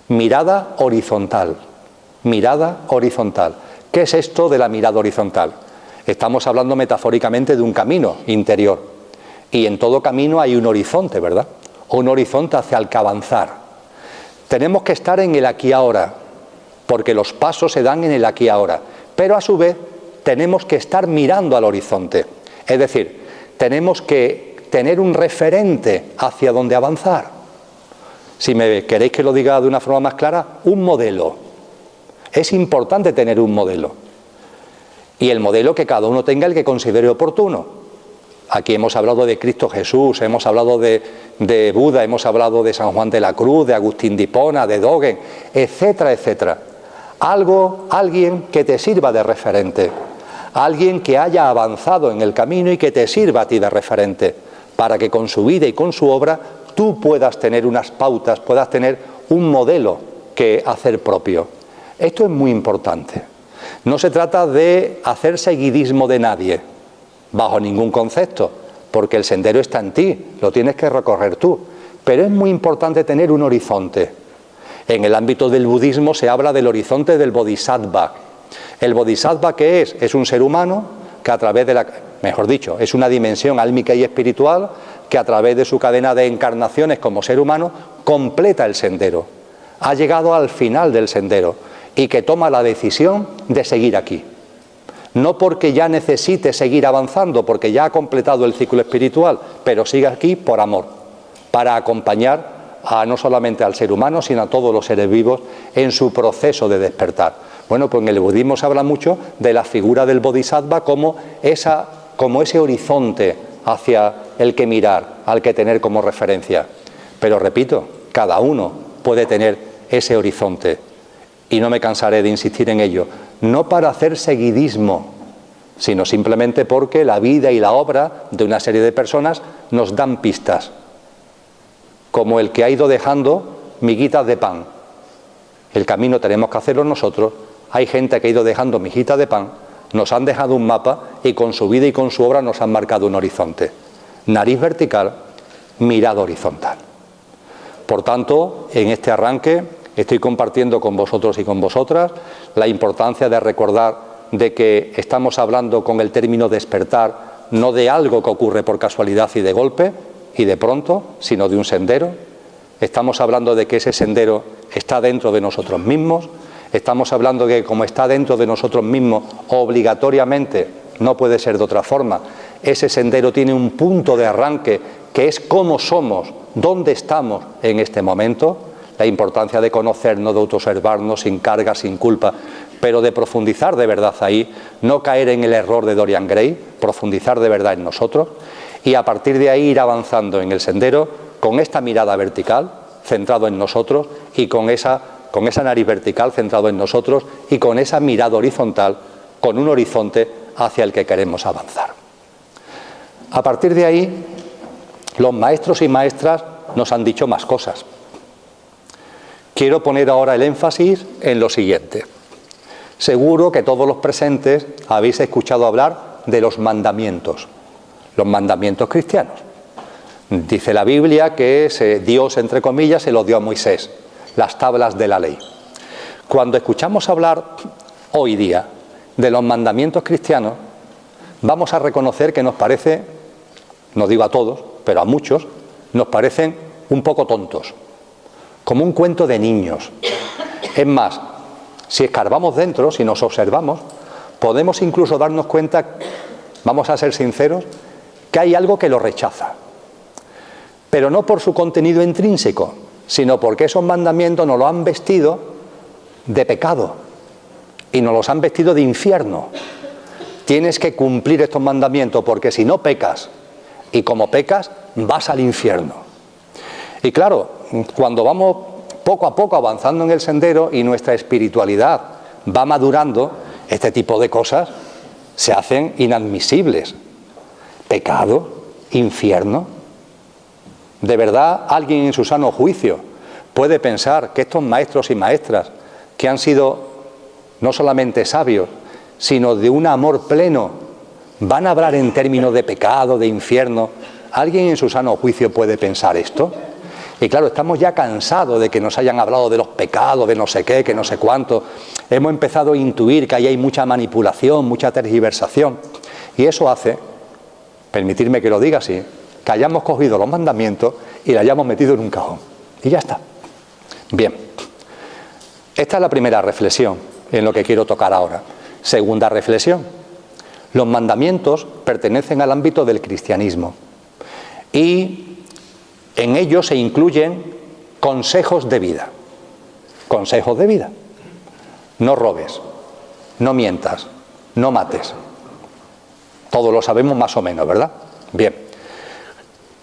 Mirada horizontal. Mirada horizontal. ¿Qué es esto de la mirada horizontal? Estamos hablando metafóricamente de un camino interior. Y en todo camino hay un horizonte, ¿verdad? Un horizonte hacia el que avanzar. Tenemos que estar en el aquí ahora, porque los pasos se dan en el aquí ahora. Pero a su vez tenemos que estar mirando al horizonte. Es decir, tenemos que tener un referente hacia donde avanzar. Si me queréis que lo diga de una forma más clara, un modelo. Es importante tener un modelo. Y el modelo que cada uno tenga el que considere oportuno. Aquí hemos hablado de Cristo Jesús, hemos hablado de Buda, hemos hablado de San Juan de la Cruz, de Agustín de Hipona, de Dogen, etcétera, etcétera. Alguien que te sirva de referente. Alguien que haya avanzado en el camino y que te sirva a ti de referente, para que con su vida y con su obra tú puedas tener unas pautas, puedas tener un modelo que hacer propio. Esto es muy importante. No se trata de hacer seguidismo de nadie, bajo ningún concepto, porque el sendero está en ti, lo tienes que recorrer tú. Pero es muy importante tener un horizonte. En el ámbito del budismo se habla del horizonte del bodhisattva. ¿El bodhisattva qué es? Es un ser humano que a través de es una dimensión álmica y espiritual que a través de su cadena de encarnaciones como ser humano completa el sendero. Ha llegado al final del sendero y que toma la decisión de seguir aquí. No porque ya necesite seguir avanzando, porque ya ha completado el ciclo espiritual, pero sigue aquí por amor, para acompañar no solamente al ser humano, sino a todos los seres vivos en su proceso de despertar. Bueno, pues en el budismo se habla mucho de la figura del bodhisattva como ese horizonte hacia el que mirar, al que tener como referencia. Pero repito, cada uno puede tener ese horizonte. Y no me cansaré de insistir en ello, no para hacer seguidismo, sino simplemente porque la vida y la obra de una serie de personas nos dan pistas, como el que ha ido dejando miguitas de pan. El camino tenemos que hacerlo nosotros, hay gente que ha ido dejando mijitas de pan, nos han dejado un mapa y con su vida y con su obra nos han marcado un horizonte. Nariz vertical, mirada horizontal. Por tanto, en este arranque estoy compartiendo con vosotros y con vosotras la importancia de recordar de que estamos hablando con el término despertar, no de algo que ocurre por casualidad y de golpe y de pronto, sino de un sendero. Estamos hablando de que ese sendero está dentro de nosotros mismos. Estamos hablando de que como está dentro de nosotros mismos, obligatoriamente no puede ser de otra forma. Ese sendero tiene un punto de arranque que es cómo somos, dónde estamos en este momento, la importancia de conocernos, de autoobservarnos sin carga, sin culpa, pero de profundizar de verdad ahí, no caer en el error de Dorian Gray, profundizar de verdad en nosotros y a partir de ahí ir avanzando en el sendero con esta mirada vertical, centrado en nosotros, y con esa nariz vertical centrado en nosotros y con esa mirada horizontal, con un horizonte hacia el que queremos avanzar. A partir de ahí, los maestros y maestras nos han dicho más cosas. Quiero poner ahora el énfasis en lo siguiente. Seguro que todos los presentes habéis escuchado hablar de los mandamientos cristianos. Dice la Biblia que Dios, entre comillas, se los dio a Moisés, las tablas de la ley. Cuando escuchamos hablar hoy día de los mandamientos cristianos, vamos a reconocer que nos parece, no digo a todos, pero a muchos, nos parecen un poco tontos, como un cuento de niños. Es más, si escarbamos dentro, si nos observamos, podemos incluso darnos cuenta, vamos a ser sinceros, que hay algo que lo rechaza. Pero no por su contenido intrínseco, sino porque esos mandamientos nos lo han vestido de pecado y nos los han vestido de infierno. Tienes que cumplir estos mandamientos porque si no pecas, y como pecas, vas al infierno. Y claro, cuando vamos poco a poco avanzando en el sendero y nuestra espiritualidad va madurando, este tipo de cosas se hacen inadmisibles. Pecado, infierno. ¿De verdad alguien en su sano juicio puede pensar que estos maestros y maestras que han sido no solamente sabios, sino de un amor pleno, van a hablar en términos de pecado, de infierno? ¿Alguien en su sano juicio puede pensar esto? Y claro, estamos ya cansados de que nos hayan hablado de los pecados, de no sé qué, que no sé cuánto. Hemos empezado a intuir que ahí hay mucha manipulación, mucha tergiversación. Y eso hace, permitirme que lo diga así, que hayamos cogido los mandamientos y los hayamos metido en un cajón. Y ya está. Bien. Esta es la primera reflexión en lo que quiero tocar ahora. Segunda reflexión. Los mandamientos pertenecen al ámbito del cristianismo. Y en ellos se incluyen consejos de vida. Consejos de vida. No robes, no mientas, no mates. Todos lo sabemos más o menos, ¿verdad? Bien.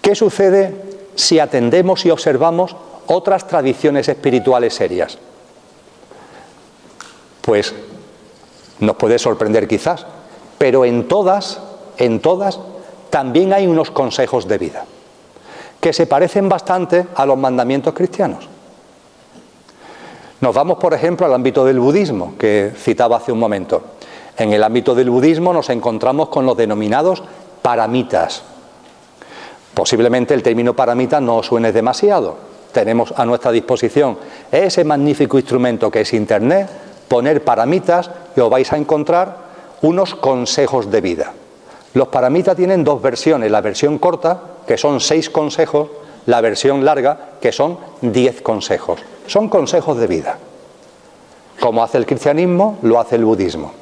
¿Qué sucede si atendemos y observamos otras tradiciones espirituales serias? Pues nos puede sorprender quizás, pero en todas también hay unos consejos de vida que se parecen bastante a los mandamientos cristianos. Nos vamos, por ejemplo, al ámbito del budismo, que citaba hace un momento. En el ámbito del budismo nos encontramos con los denominados paramitas. Posiblemente el término paramita no os suene demasiado. Tenemos a nuestra disposición ese magnífico instrumento que es Internet, poner paramitas y os vais a encontrar unos consejos de vida. Los paramitas tienen dos versiones, la versión corta, que son 6 consejos, la versión larga, que son 10 consejos. Son consejos de vida. Como hace el cristianismo, lo hace el budismo.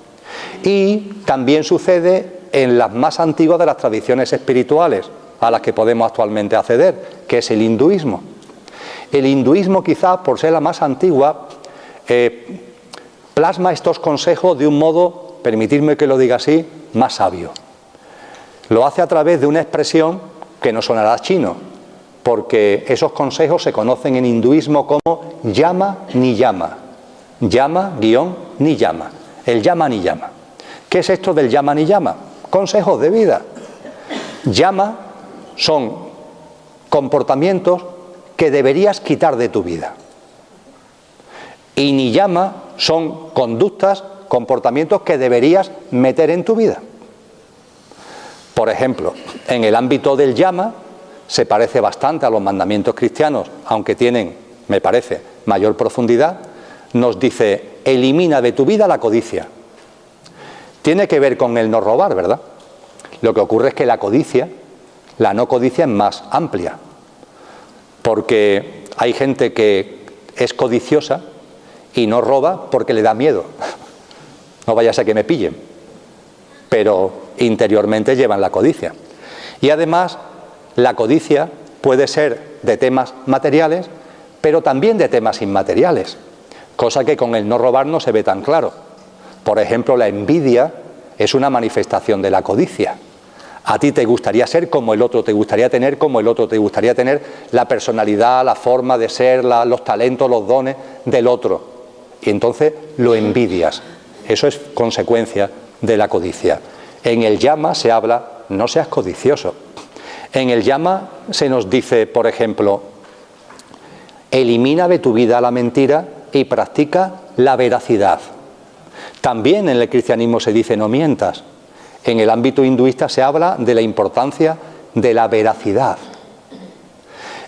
Y también sucede en las más antiguas de las tradiciones espirituales, a las que podemos actualmente acceder, que es el hinduismo. El hinduismo, quizás por ser la más antigua, plasma estos consejos de un modo, permitidme que lo diga así, más sabio. Lo hace a través de una expresión que no sonará chino, porque esos consejos se conocen en hinduismo como yama ni yama. Yama, guión, ni yama. El yama ni yama. ¿Qué es esto del yama ni yama? Consejos de vida. Yama son comportamientos que deberías quitar de tu vida. Y niyama son conductas, comportamientos que deberías meter en tu vida. Por ejemplo, en el ámbito del yama se parece bastante a los mandamientos cristianos, aunque tienen, me parece, mayor profundidad. Nos dice, elimina de tu vida la codicia. Tiene que ver con el no robar, ¿verdad? Lo que ocurre es que la codicia, la no codicia es más amplia, porque hay gente que es codiciosa y no roba porque le da miedo. No vaya a ser que me pillen. pero interiormente llevan la codicia. Y además, la codicia puede ser de temas materiales, pero también de temas inmateriales, cosa que con el no robar no se ve tan claro. Por ejemplo, la envidia es una manifestación de la codicia. A ti te gustaría ser como el otro, te gustaría tener como el otro, te gustaría tener la personalidad, la forma de ser, los talentos, los dones del otro. Y entonces lo envidias. Eso es consecuencia de la codicia. En el Yama se habla, no seas codicioso. En el Yama se nos dice, por ejemplo, elimina de tu vida la mentira y practica la veracidad. También en el cristianismo se dice no mientas. En el ámbito hinduista se habla de la importancia de la veracidad.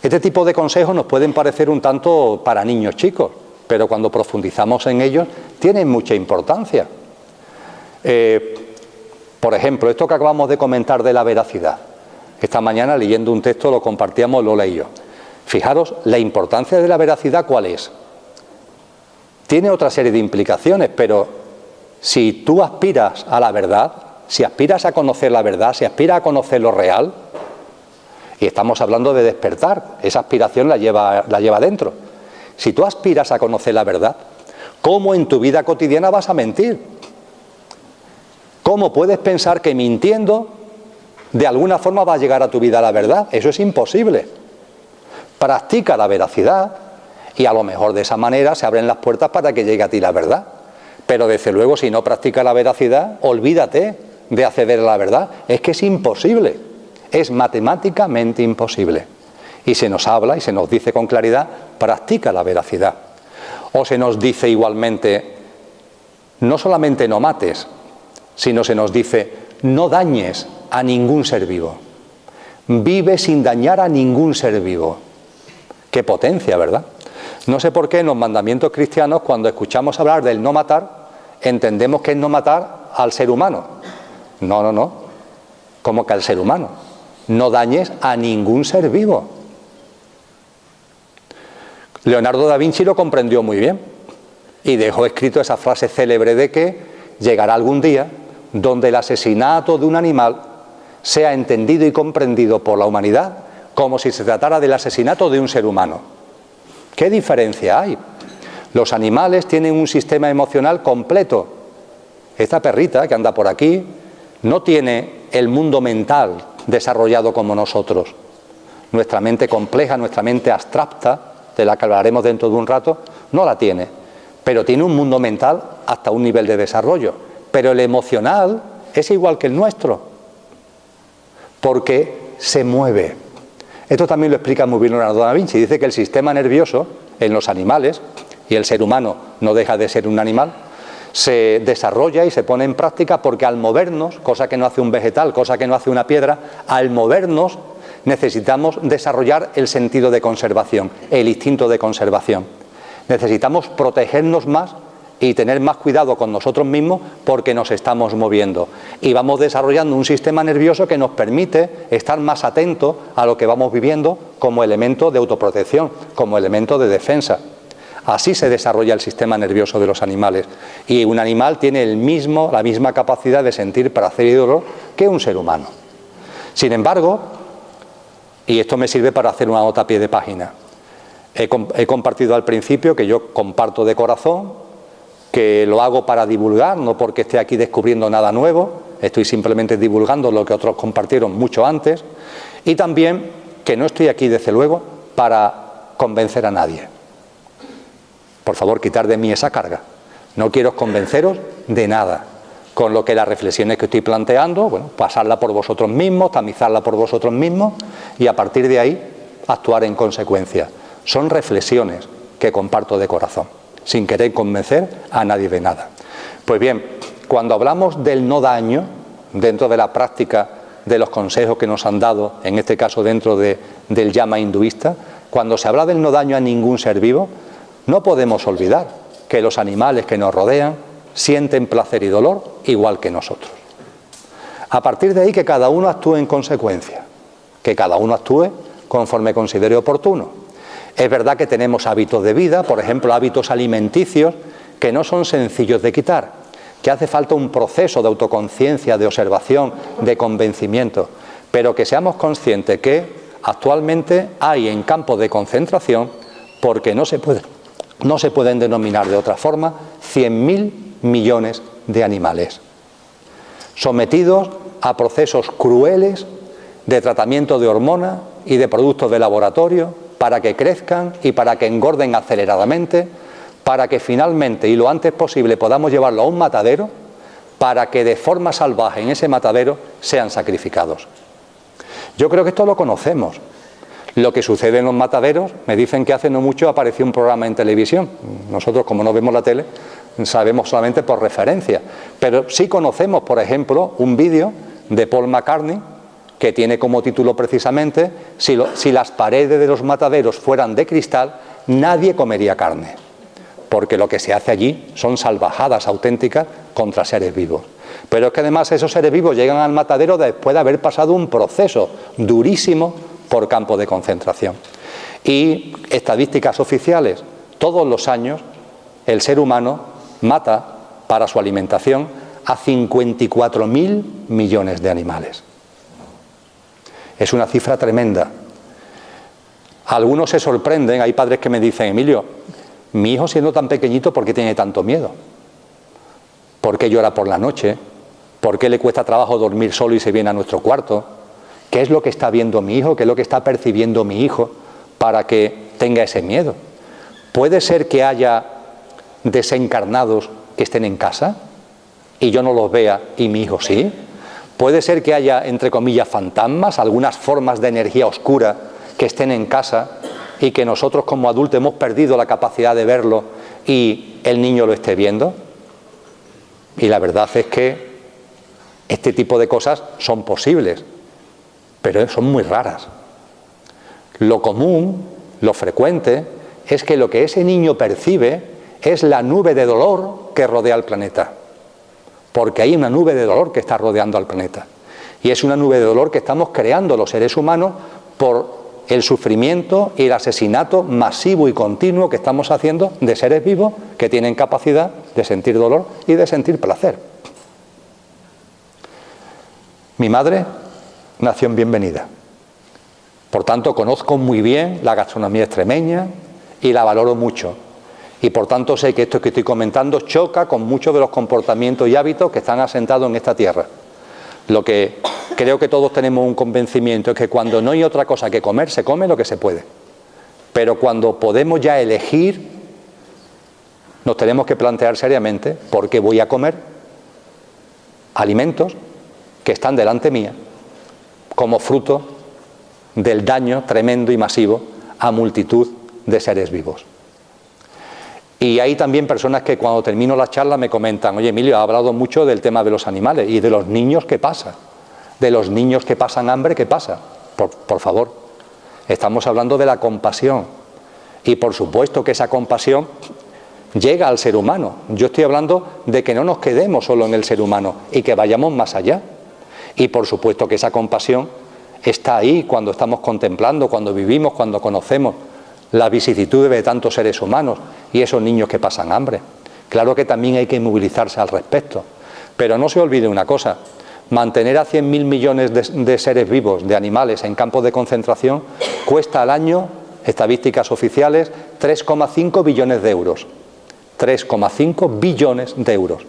Este tipo de consejos nos pueden parecer un tanto para niños chicos, pero cuando profundizamos en ellos tienen mucha importancia. Por ejemplo, esto que acabamos de comentar de la veracidad. Esta mañana leyendo un texto lo compartíamos, lo leí yo. Fijaros, la importancia de la veracidad, ¿cuál es? Tiene otra serie de implicaciones, pero si tú aspiras a la verdad, si aspiras a conocer la verdad, si aspiras a conocer lo real, y estamos hablando de despertar, esa aspiración la lleva dentro. Si tú aspiras a conocer la verdad, ¿cómo en tu vida cotidiana vas a mentir? ¿Cómo puedes pensar que mintiendo de alguna forma va a llegar a tu vida la verdad? Eso es imposible. Practica la veracidad y a lo mejor de esa manera se abren las puertas para que llegue a ti la verdad. Pero desde luego, si no practicas la veracidad, olvídate de acceder a la verdad. Es que es imposible, es matemáticamente imposible. Y se nos habla y se nos dice con claridad, practica la veracidad. O se nos dice igualmente, no solamente no mates, sino se nos dice, no dañes a ningún ser vivo. Vive sin dañar a ningún ser vivo. Qué potencia, ¿verdad? No sé por qué en los mandamientos cristianos, cuando escuchamos hablar del no matar, entendemos que es no matar al ser humano. No. ¿Cómo que al ser humano? No dañes a ningún ser vivo. Leonardo da Vinci lo comprendió muy bien y dejó escrito esa frase célebre de que llegará algún día donde el asesinato de un animal sea entendido y comprendido por la humanidad como si se tratara del asesinato de un ser humano. ¿Qué diferencia hay? Los animales tienen un sistema emocional completo. Esta perrita que anda por aquí no tiene el mundo mental desarrollado como nosotros. Nuestra mente compleja, nuestra mente abstracta, de la que hablaremos dentro de un rato, no la tiene. Pero tiene un mundo mental hasta un nivel de desarrollo. Pero el emocional es igual que el nuestro, porque se mueve. Esto también lo explica muy bien Leonardo da Vinci. Dice que el sistema nervioso en los animales, y el ser humano no deja de ser un animal, se desarrolla y se pone en práctica porque al movernos, cosa que no hace un vegetal, cosa que no hace una piedra, al movernos necesitamos desarrollar el sentido de conservación, el instinto de conservación. Necesitamos protegernos más y tener más cuidado con nosotros mismos porque nos estamos moviendo. Y vamos desarrollando un sistema nervioso que nos permite estar más atentos a lo que vamos viviendo como elemento de autoprotección, como elemento de defensa. Así se desarrolla el sistema nervioso de los animales. Y un animal tiene la misma capacidad de sentir placer y dolor que un ser humano. Sin embargo, y esto me sirve para hacer una nota a pie de página, he compartido al principio que yo comparto de corazón, que lo hago para divulgar, no porque esté aquí descubriendo nada nuevo, estoy simplemente divulgando lo que otros compartieron mucho antes, y también que no estoy aquí, desde luego, para convencer a nadie. Por favor, quitar de mí esa carga. No quiero convenceros de nada. Con lo que las reflexiones que estoy planteando, bueno, pasarla por vosotros mismos, tamizarla por vosotros mismos y a partir de ahí actuar en consecuencia. Son reflexiones que comparto de corazón, sin querer convencer a nadie de nada. Pues bien, cuando hablamos del no daño, dentro de la práctica de los consejos que nos han dado, en este caso dentro del Yama hinduista, cuando se habla del no daño a ningún ser vivo, no podemos olvidar que los animales que nos rodean sienten placer y dolor igual que nosotros. A partir de ahí que cada uno actúe en consecuencia, que cada uno actúe conforme considere oportuno. Es verdad que tenemos hábitos de vida, por ejemplo hábitos alimenticios, que no son sencillos de quitar. que hace falta un proceso de autoconciencia, de observación, de convencimiento, pero que seamos conscientes que actualmente hay en campos de concentración, porque no se pueden denominar de otra forma, 100.000 millones de animales, sometidos a procesos crueles de tratamiento de hormonas y de productos de laboratorio para que crezcan y para que engorden aceleradamente, para que finalmente y lo antes posible podamos llevarlo a un matadero, para que de forma salvaje en ese matadero sean sacrificados. Yo creo que esto lo conocemos. Lo que sucede en los mataderos, me dicen que hace no mucho apareció un programa en televisión. Nosotros, como no vemos la tele, sabemos solamente por referencia. Pero sí conocemos, por ejemplo, un vídeo de Paul McCartney que tiene como título precisamente si las paredes de los mataderos fueran de cristal, nadie comería carne. Porque lo que se hace allí son salvajadas auténticas contra seres vivos. Pero es que además esos seres vivos llegan al matadero después de haber pasado un proceso durísimo por campo de concentración. Y estadísticas oficiales, todos los años el ser humano mata para su alimentación a 54.000 millones de animales. Es una cifra tremenda. Algunos se sorprenden, hay padres que me dicen, Emilio, mi hijo siendo tan pequeñito, ¿por qué tiene tanto miedo? ¿Por qué llora por la noche? ¿Por qué le cuesta trabajo dormir solo y se viene a nuestro cuarto? ¿Qué es lo que está viendo mi hijo? ¿Qué es lo que está percibiendo mi hijo para que tenga ese miedo? ¿Puede ser que haya desencarnados que estén en casa y yo no los vea y mi hijo sí? ¿Puede ser que haya, entre comillas, fantasmas, algunas formas de energía oscura que estén en casa y que nosotros como adultos hemos perdido la capacidad de verlo y el niño lo esté viendo? Y la verdad es que este tipo de cosas son posibles, pero son muy raras. Lo común, lo frecuente, es que lo que ese niño percibe es la nube de dolor que rodea al planeta. Porque hay una nube de dolor que está rodeando al planeta. Y es una nube de dolor que estamos creando los seres humanos por el sufrimiento y el asesinato masivo y continuo que estamos haciendo de seres vivos que tienen capacidad de sentir dolor y de sentir placer. Mi madre nació en Bienvenida. Por tanto, conozco muy bien la gastronomía extremeña y la valoro mucho. Y por tanto sé que esto que estoy comentando choca con muchos de los comportamientos y hábitos que están asentados en esta tierra. Lo que creo que todos tenemos un convencimiento es que cuando no hay otra cosa que comer, se come lo que se puede. Pero cuando podemos ya elegir, nos tenemos que plantear seriamente por qué voy a comer alimentos que están delante mía como fruto del daño tremendo y masivo a multitud de seres vivos. Y hay también personas que cuando termino la charla me comentan, oye Emilio, ha hablado mucho del tema de los animales y de los niños, ¿qué pasa? De los niños que pasan hambre, ¿qué pasa? Por favor, estamos hablando de la compasión. Y por supuesto que esa compasión llega al ser humano. Yo estoy hablando de que no nos quedemos solo en el ser humano y que vayamos más allá. Y por supuesto que esa compasión está ahí cuando estamos contemplando, cuando vivimos, cuando conocemos las vicisitudes de tantos seres humanos y esos niños que pasan hambre. Claro que también hay que movilizarse al respecto. Pero no se olvide una cosa, mantener a 100.000 millones de seres vivos, de animales, en campos de concentración, cuesta al año, estadísticas oficiales, 3,5 billones de euros. 3,5 billones de euros.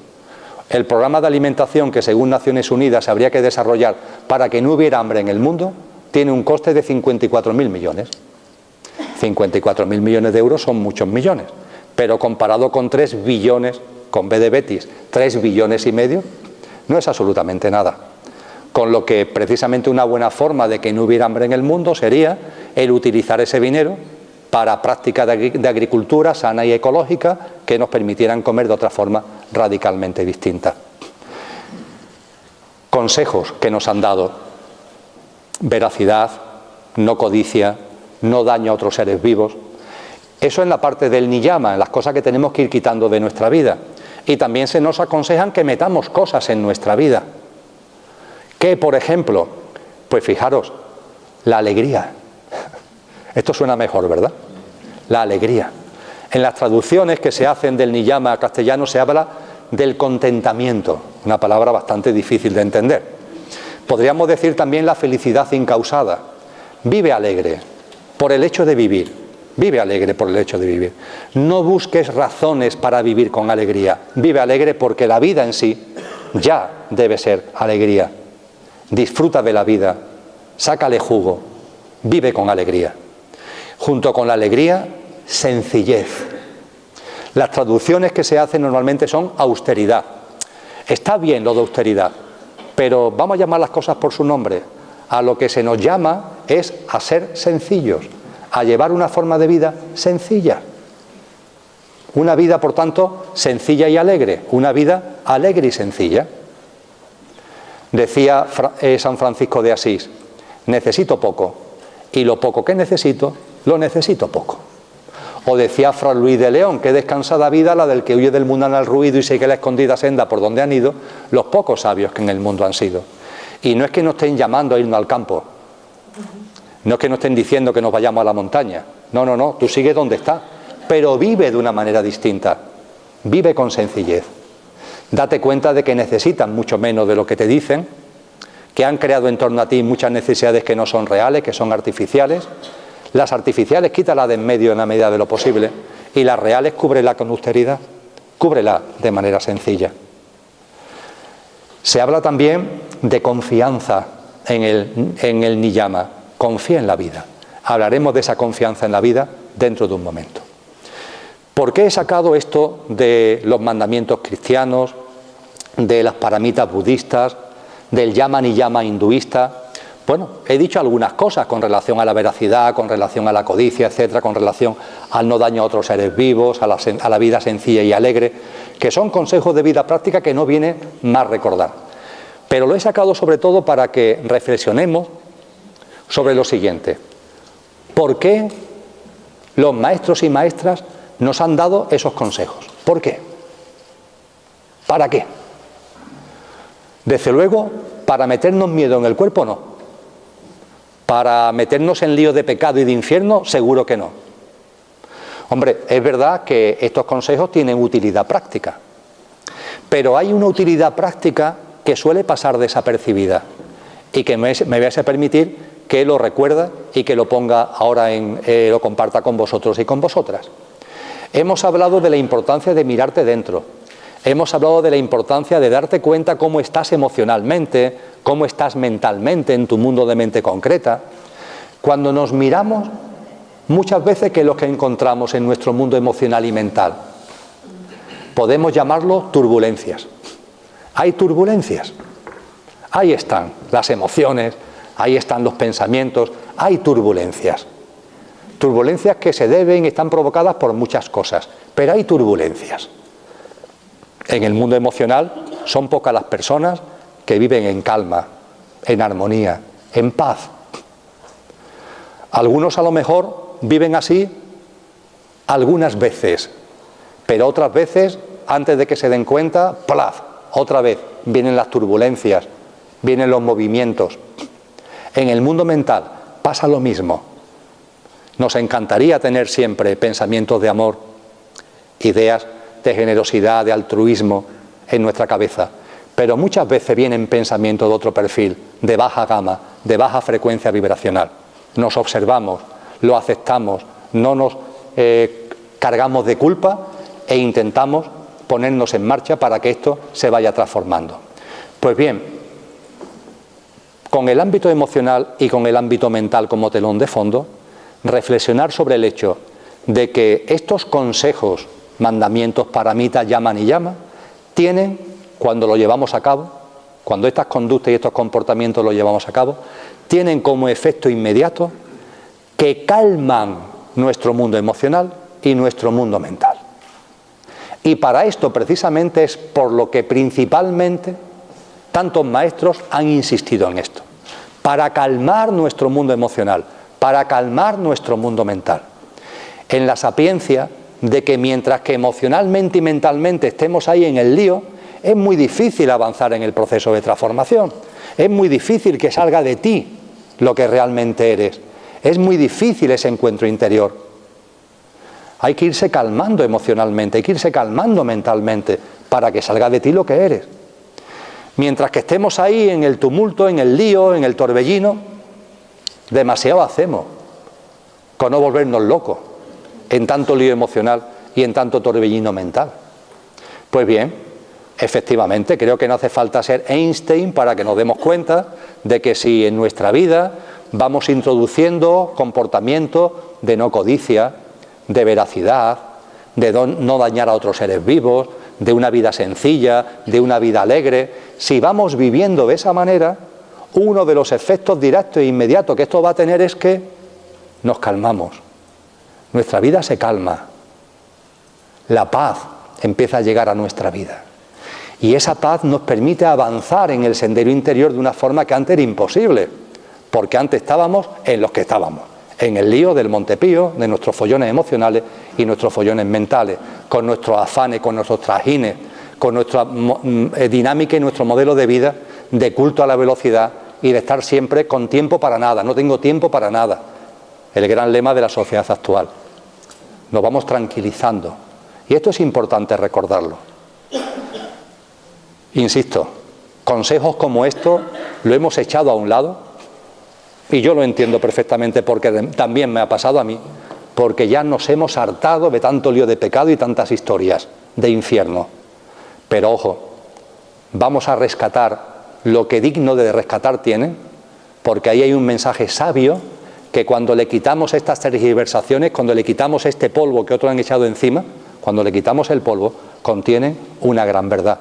El programa de alimentación que según Naciones Unidas habría que desarrollar para que no hubiera hambre en el mundo, tiene un coste de 54.000 millones. 54.000 millones de euros son muchos millones, pero comparado con 3 billones, con B de Betis, 3 billones y medio, no es absolutamente nada. Con lo que precisamente una buena forma de que no hubiera hambre en el mundo sería el utilizar ese dinero para prácticas de agricultura sana y ecológica que nos permitieran comer de otra forma radicalmente distinta. Consejos que nos han dado: veracidad, no codicia, no daño a otros seres vivos. Eso en la parte del niyama, en las cosas que tenemos que ir quitando de nuestra vida. Y también se nos aconsejan que metamos cosas en nuestra vida. ¿Qué, por ejemplo? Pues fijaros, la alegría. Esto suena mejor, ¿verdad? La alegría. En las traducciones que se hacen del niyama a castellano se habla del contentamiento, una palabra bastante difícil de entender. Podríamos decir también la felicidad incausada. Vive alegre por el hecho de vivir. Vive alegre por el hecho de vivir. No busques razones para vivir con alegría. Vive alegre porque la vida en sí ya debe ser alegría. Disfruta de la vida, sácale jugo, vive con alegría. Junto con la alegría, sencillez. Las traducciones que se hacen normalmente son austeridad. Está bien lo de austeridad, pero vamos a llamar las cosas por su nombre. A lo que se nos llama es a ser sencillos, a llevar una forma de vida sencilla. Una vida, por tanto, sencilla y alegre, una vida alegre y sencilla. Decía San Francisco de Asís, necesito poco, y lo poco que necesito, lo necesito poco. O decía Fray Luis de León, qué descansada vida la del que huye del mundanal ruido y sigue la escondida senda por donde han ido los pocos sabios que en el mundo han sido. Y no es que nos estén llamando a irnos al campo, no es que nos estén diciendo que nos vayamos a la montaña, no, tú sigues donde estás, pero vive de una manera distinta, vive con sencillez. Date cuenta de que necesitan mucho menos de lo que te dicen, que han creado en torno a ti muchas necesidades que no son reales, que son artificiales. Las artificiales quítalas de en medio en la medida de lo posible y las reales cúbrela con austeridad, cúbrela de manera sencilla. Se habla también de confianza en el niyama. Confía en la vida. Hablaremos de esa confianza en la vida dentro de un momento. ¿Por qué he sacado esto de los mandamientos cristianos, de las paramitas budistas, del yama niyama hinduista? Bueno, he dicho algunas cosas con relación a la veracidad, con relación a la codicia, etcétera, con relación al no daño a otros seres vivos, a la vida sencilla y alegre, que son consejos de vida práctica que no viene más recordar. Pero lo he sacado sobre todo para que reflexionemos sobre lo siguiente. ¿Por qué los maestros y maestras nos han dado esos consejos? ¿Por qué? ¿Para qué? Desde luego, para meternos miedo en el cuerpo, no. Para meternos en líos de pecado y de infierno, seguro que no. Hombre, es verdad que estos consejos tienen utilidad práctica, pero hay una utilidad práctica que suele pasar desapercibida y que me vais a permitir que lo recuerda y que lo ponga ahora lo comparta con vosotros y con vosotras. Hemos hablado de la importancia de mirarte dentro. Hemos hablado de la importancia de darte cuenta cómo estás emocionalmente, cómo estás mentalmente en tu mundo de mente concreta. Cuando nos miramos, muchas veces, ¿qué es lo que encontramos en nuestro mundo emocional y mental? Podemos llamarlo turbulencias. Hay turbulencias. Ahí están las emociones, ahí están los pensamientos, hay turbulencias. Turbulencias que se deben y están provocadas por muchas cosas, pero hay turbulencias. En el mundo emocional son pocas las personas que viven en calma, en armonía, en paz. Algunos a lo mejor viven así algunas veces, pero otras veces, antes de que se den cuenta, ¡plaf!, otra vez vienen las turbulencias, vienen los movimientos. En el mundo mental pasa lo mismo. Nos encantaría tener siempre pensamientos de amor, ideas de generosidad, de altruismo en nuestra cabeza, pero muchas veces vienen pensamientos de otro perfil, de baja gama, de baja frecuencia vibracional. Nos observamos, lo aceptamos, no nos cargamos de culpa e intentamos ponernos en marcha para que esto se vaya transformando. Pues bien, con el ámbito emocional y con el ámbito mental como telón de fondo, reflexionar sobre el hecho de que estos consejos, mandamientos, paramitas, yama y yama, tienen, cuando lo llevamos a cabo, cuando estas conductas y estos comportamientos los llevamos a cabo, tienen como efecto inmediato que calman nuestro mundo emocional y nuestro mundo mental. Y para esto precisamente es por lo que principalmente tantos maestros han insistido en esto, para calmar nuestro mundo emocional, para calmar nuestro mundo mental, en la sapiencia de que mientras que emocionalmente y mentalmente estemos ahí en el lío, es muy difícil avanzar en el proceso de transformación, es muy difícil que salga de ti lo que realmente eres, es muy difícil ese encuentro interior. Hay que irse calmando emocionalmente, hay que irse calmando mentalmente para que salga de ti lo que eres. Mientras que estemos ahí en el tumulto, en el lío, en el torbellino, demasiado hacemos con no volvernos locos en tanto lío emocional y en tanto torbellino mental. Pues bien, efectivamente, creo que no hace falta ser Einstein para que nos demos cuenta de que si en nuestra vida vamos introduciendo comportamientos de no codicia, de veracidad, de no dañar a otros seres vivos, de una vida sencilla, de una vida alegre, si vamos viviendo de esa manera, uno de los efectos directos e inmediatos que esto va a tener es que nos calmamos, nuestra vida se calma, la paz empieza a llegar a nuestra vida. Y esa paz nos permite avanzar en el sendero interior de una forma que antes era imposible, porque antes estábamos en los que estábamos, en el lío del Montepío, de nuestros follones emocionales y nuestros follones mentales, con nuestros afanes, con nuestros trajines, con nuestra dinámica y nuestro modelo de vida de culto a la velocidad y de estar siempre con tiempo para nada, no tengo tiempo para nada. El gran lema de la sociedad actual. Nos vamos tranquilizando. Y esto es importante recordarlo. Insisto, consejos como estos lo hemos echado a un lado, y yo lo entiendo perfectamente porque también me ha pasado a mí, porque ya nos hemos hartado de tanto lío de pecado y tantas historias de infierno. Pero ojo, vamos a rescatar lo que digno de rescatar tiene, porque ahí hay un mensaje sabio que cuando le quitamos estas tergiversaciones, cuando le quitamos este polvo que otros han echado encima, cuando le quitamos el polvo, contiene una gran verdad.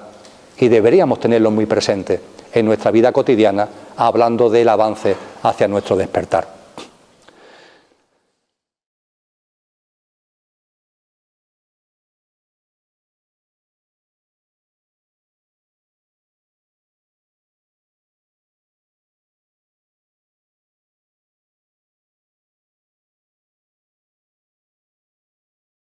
Y deberíamos tenerlo muy presente en nuestra vida cotidiana, hablando del avance hacia nuestro despertar.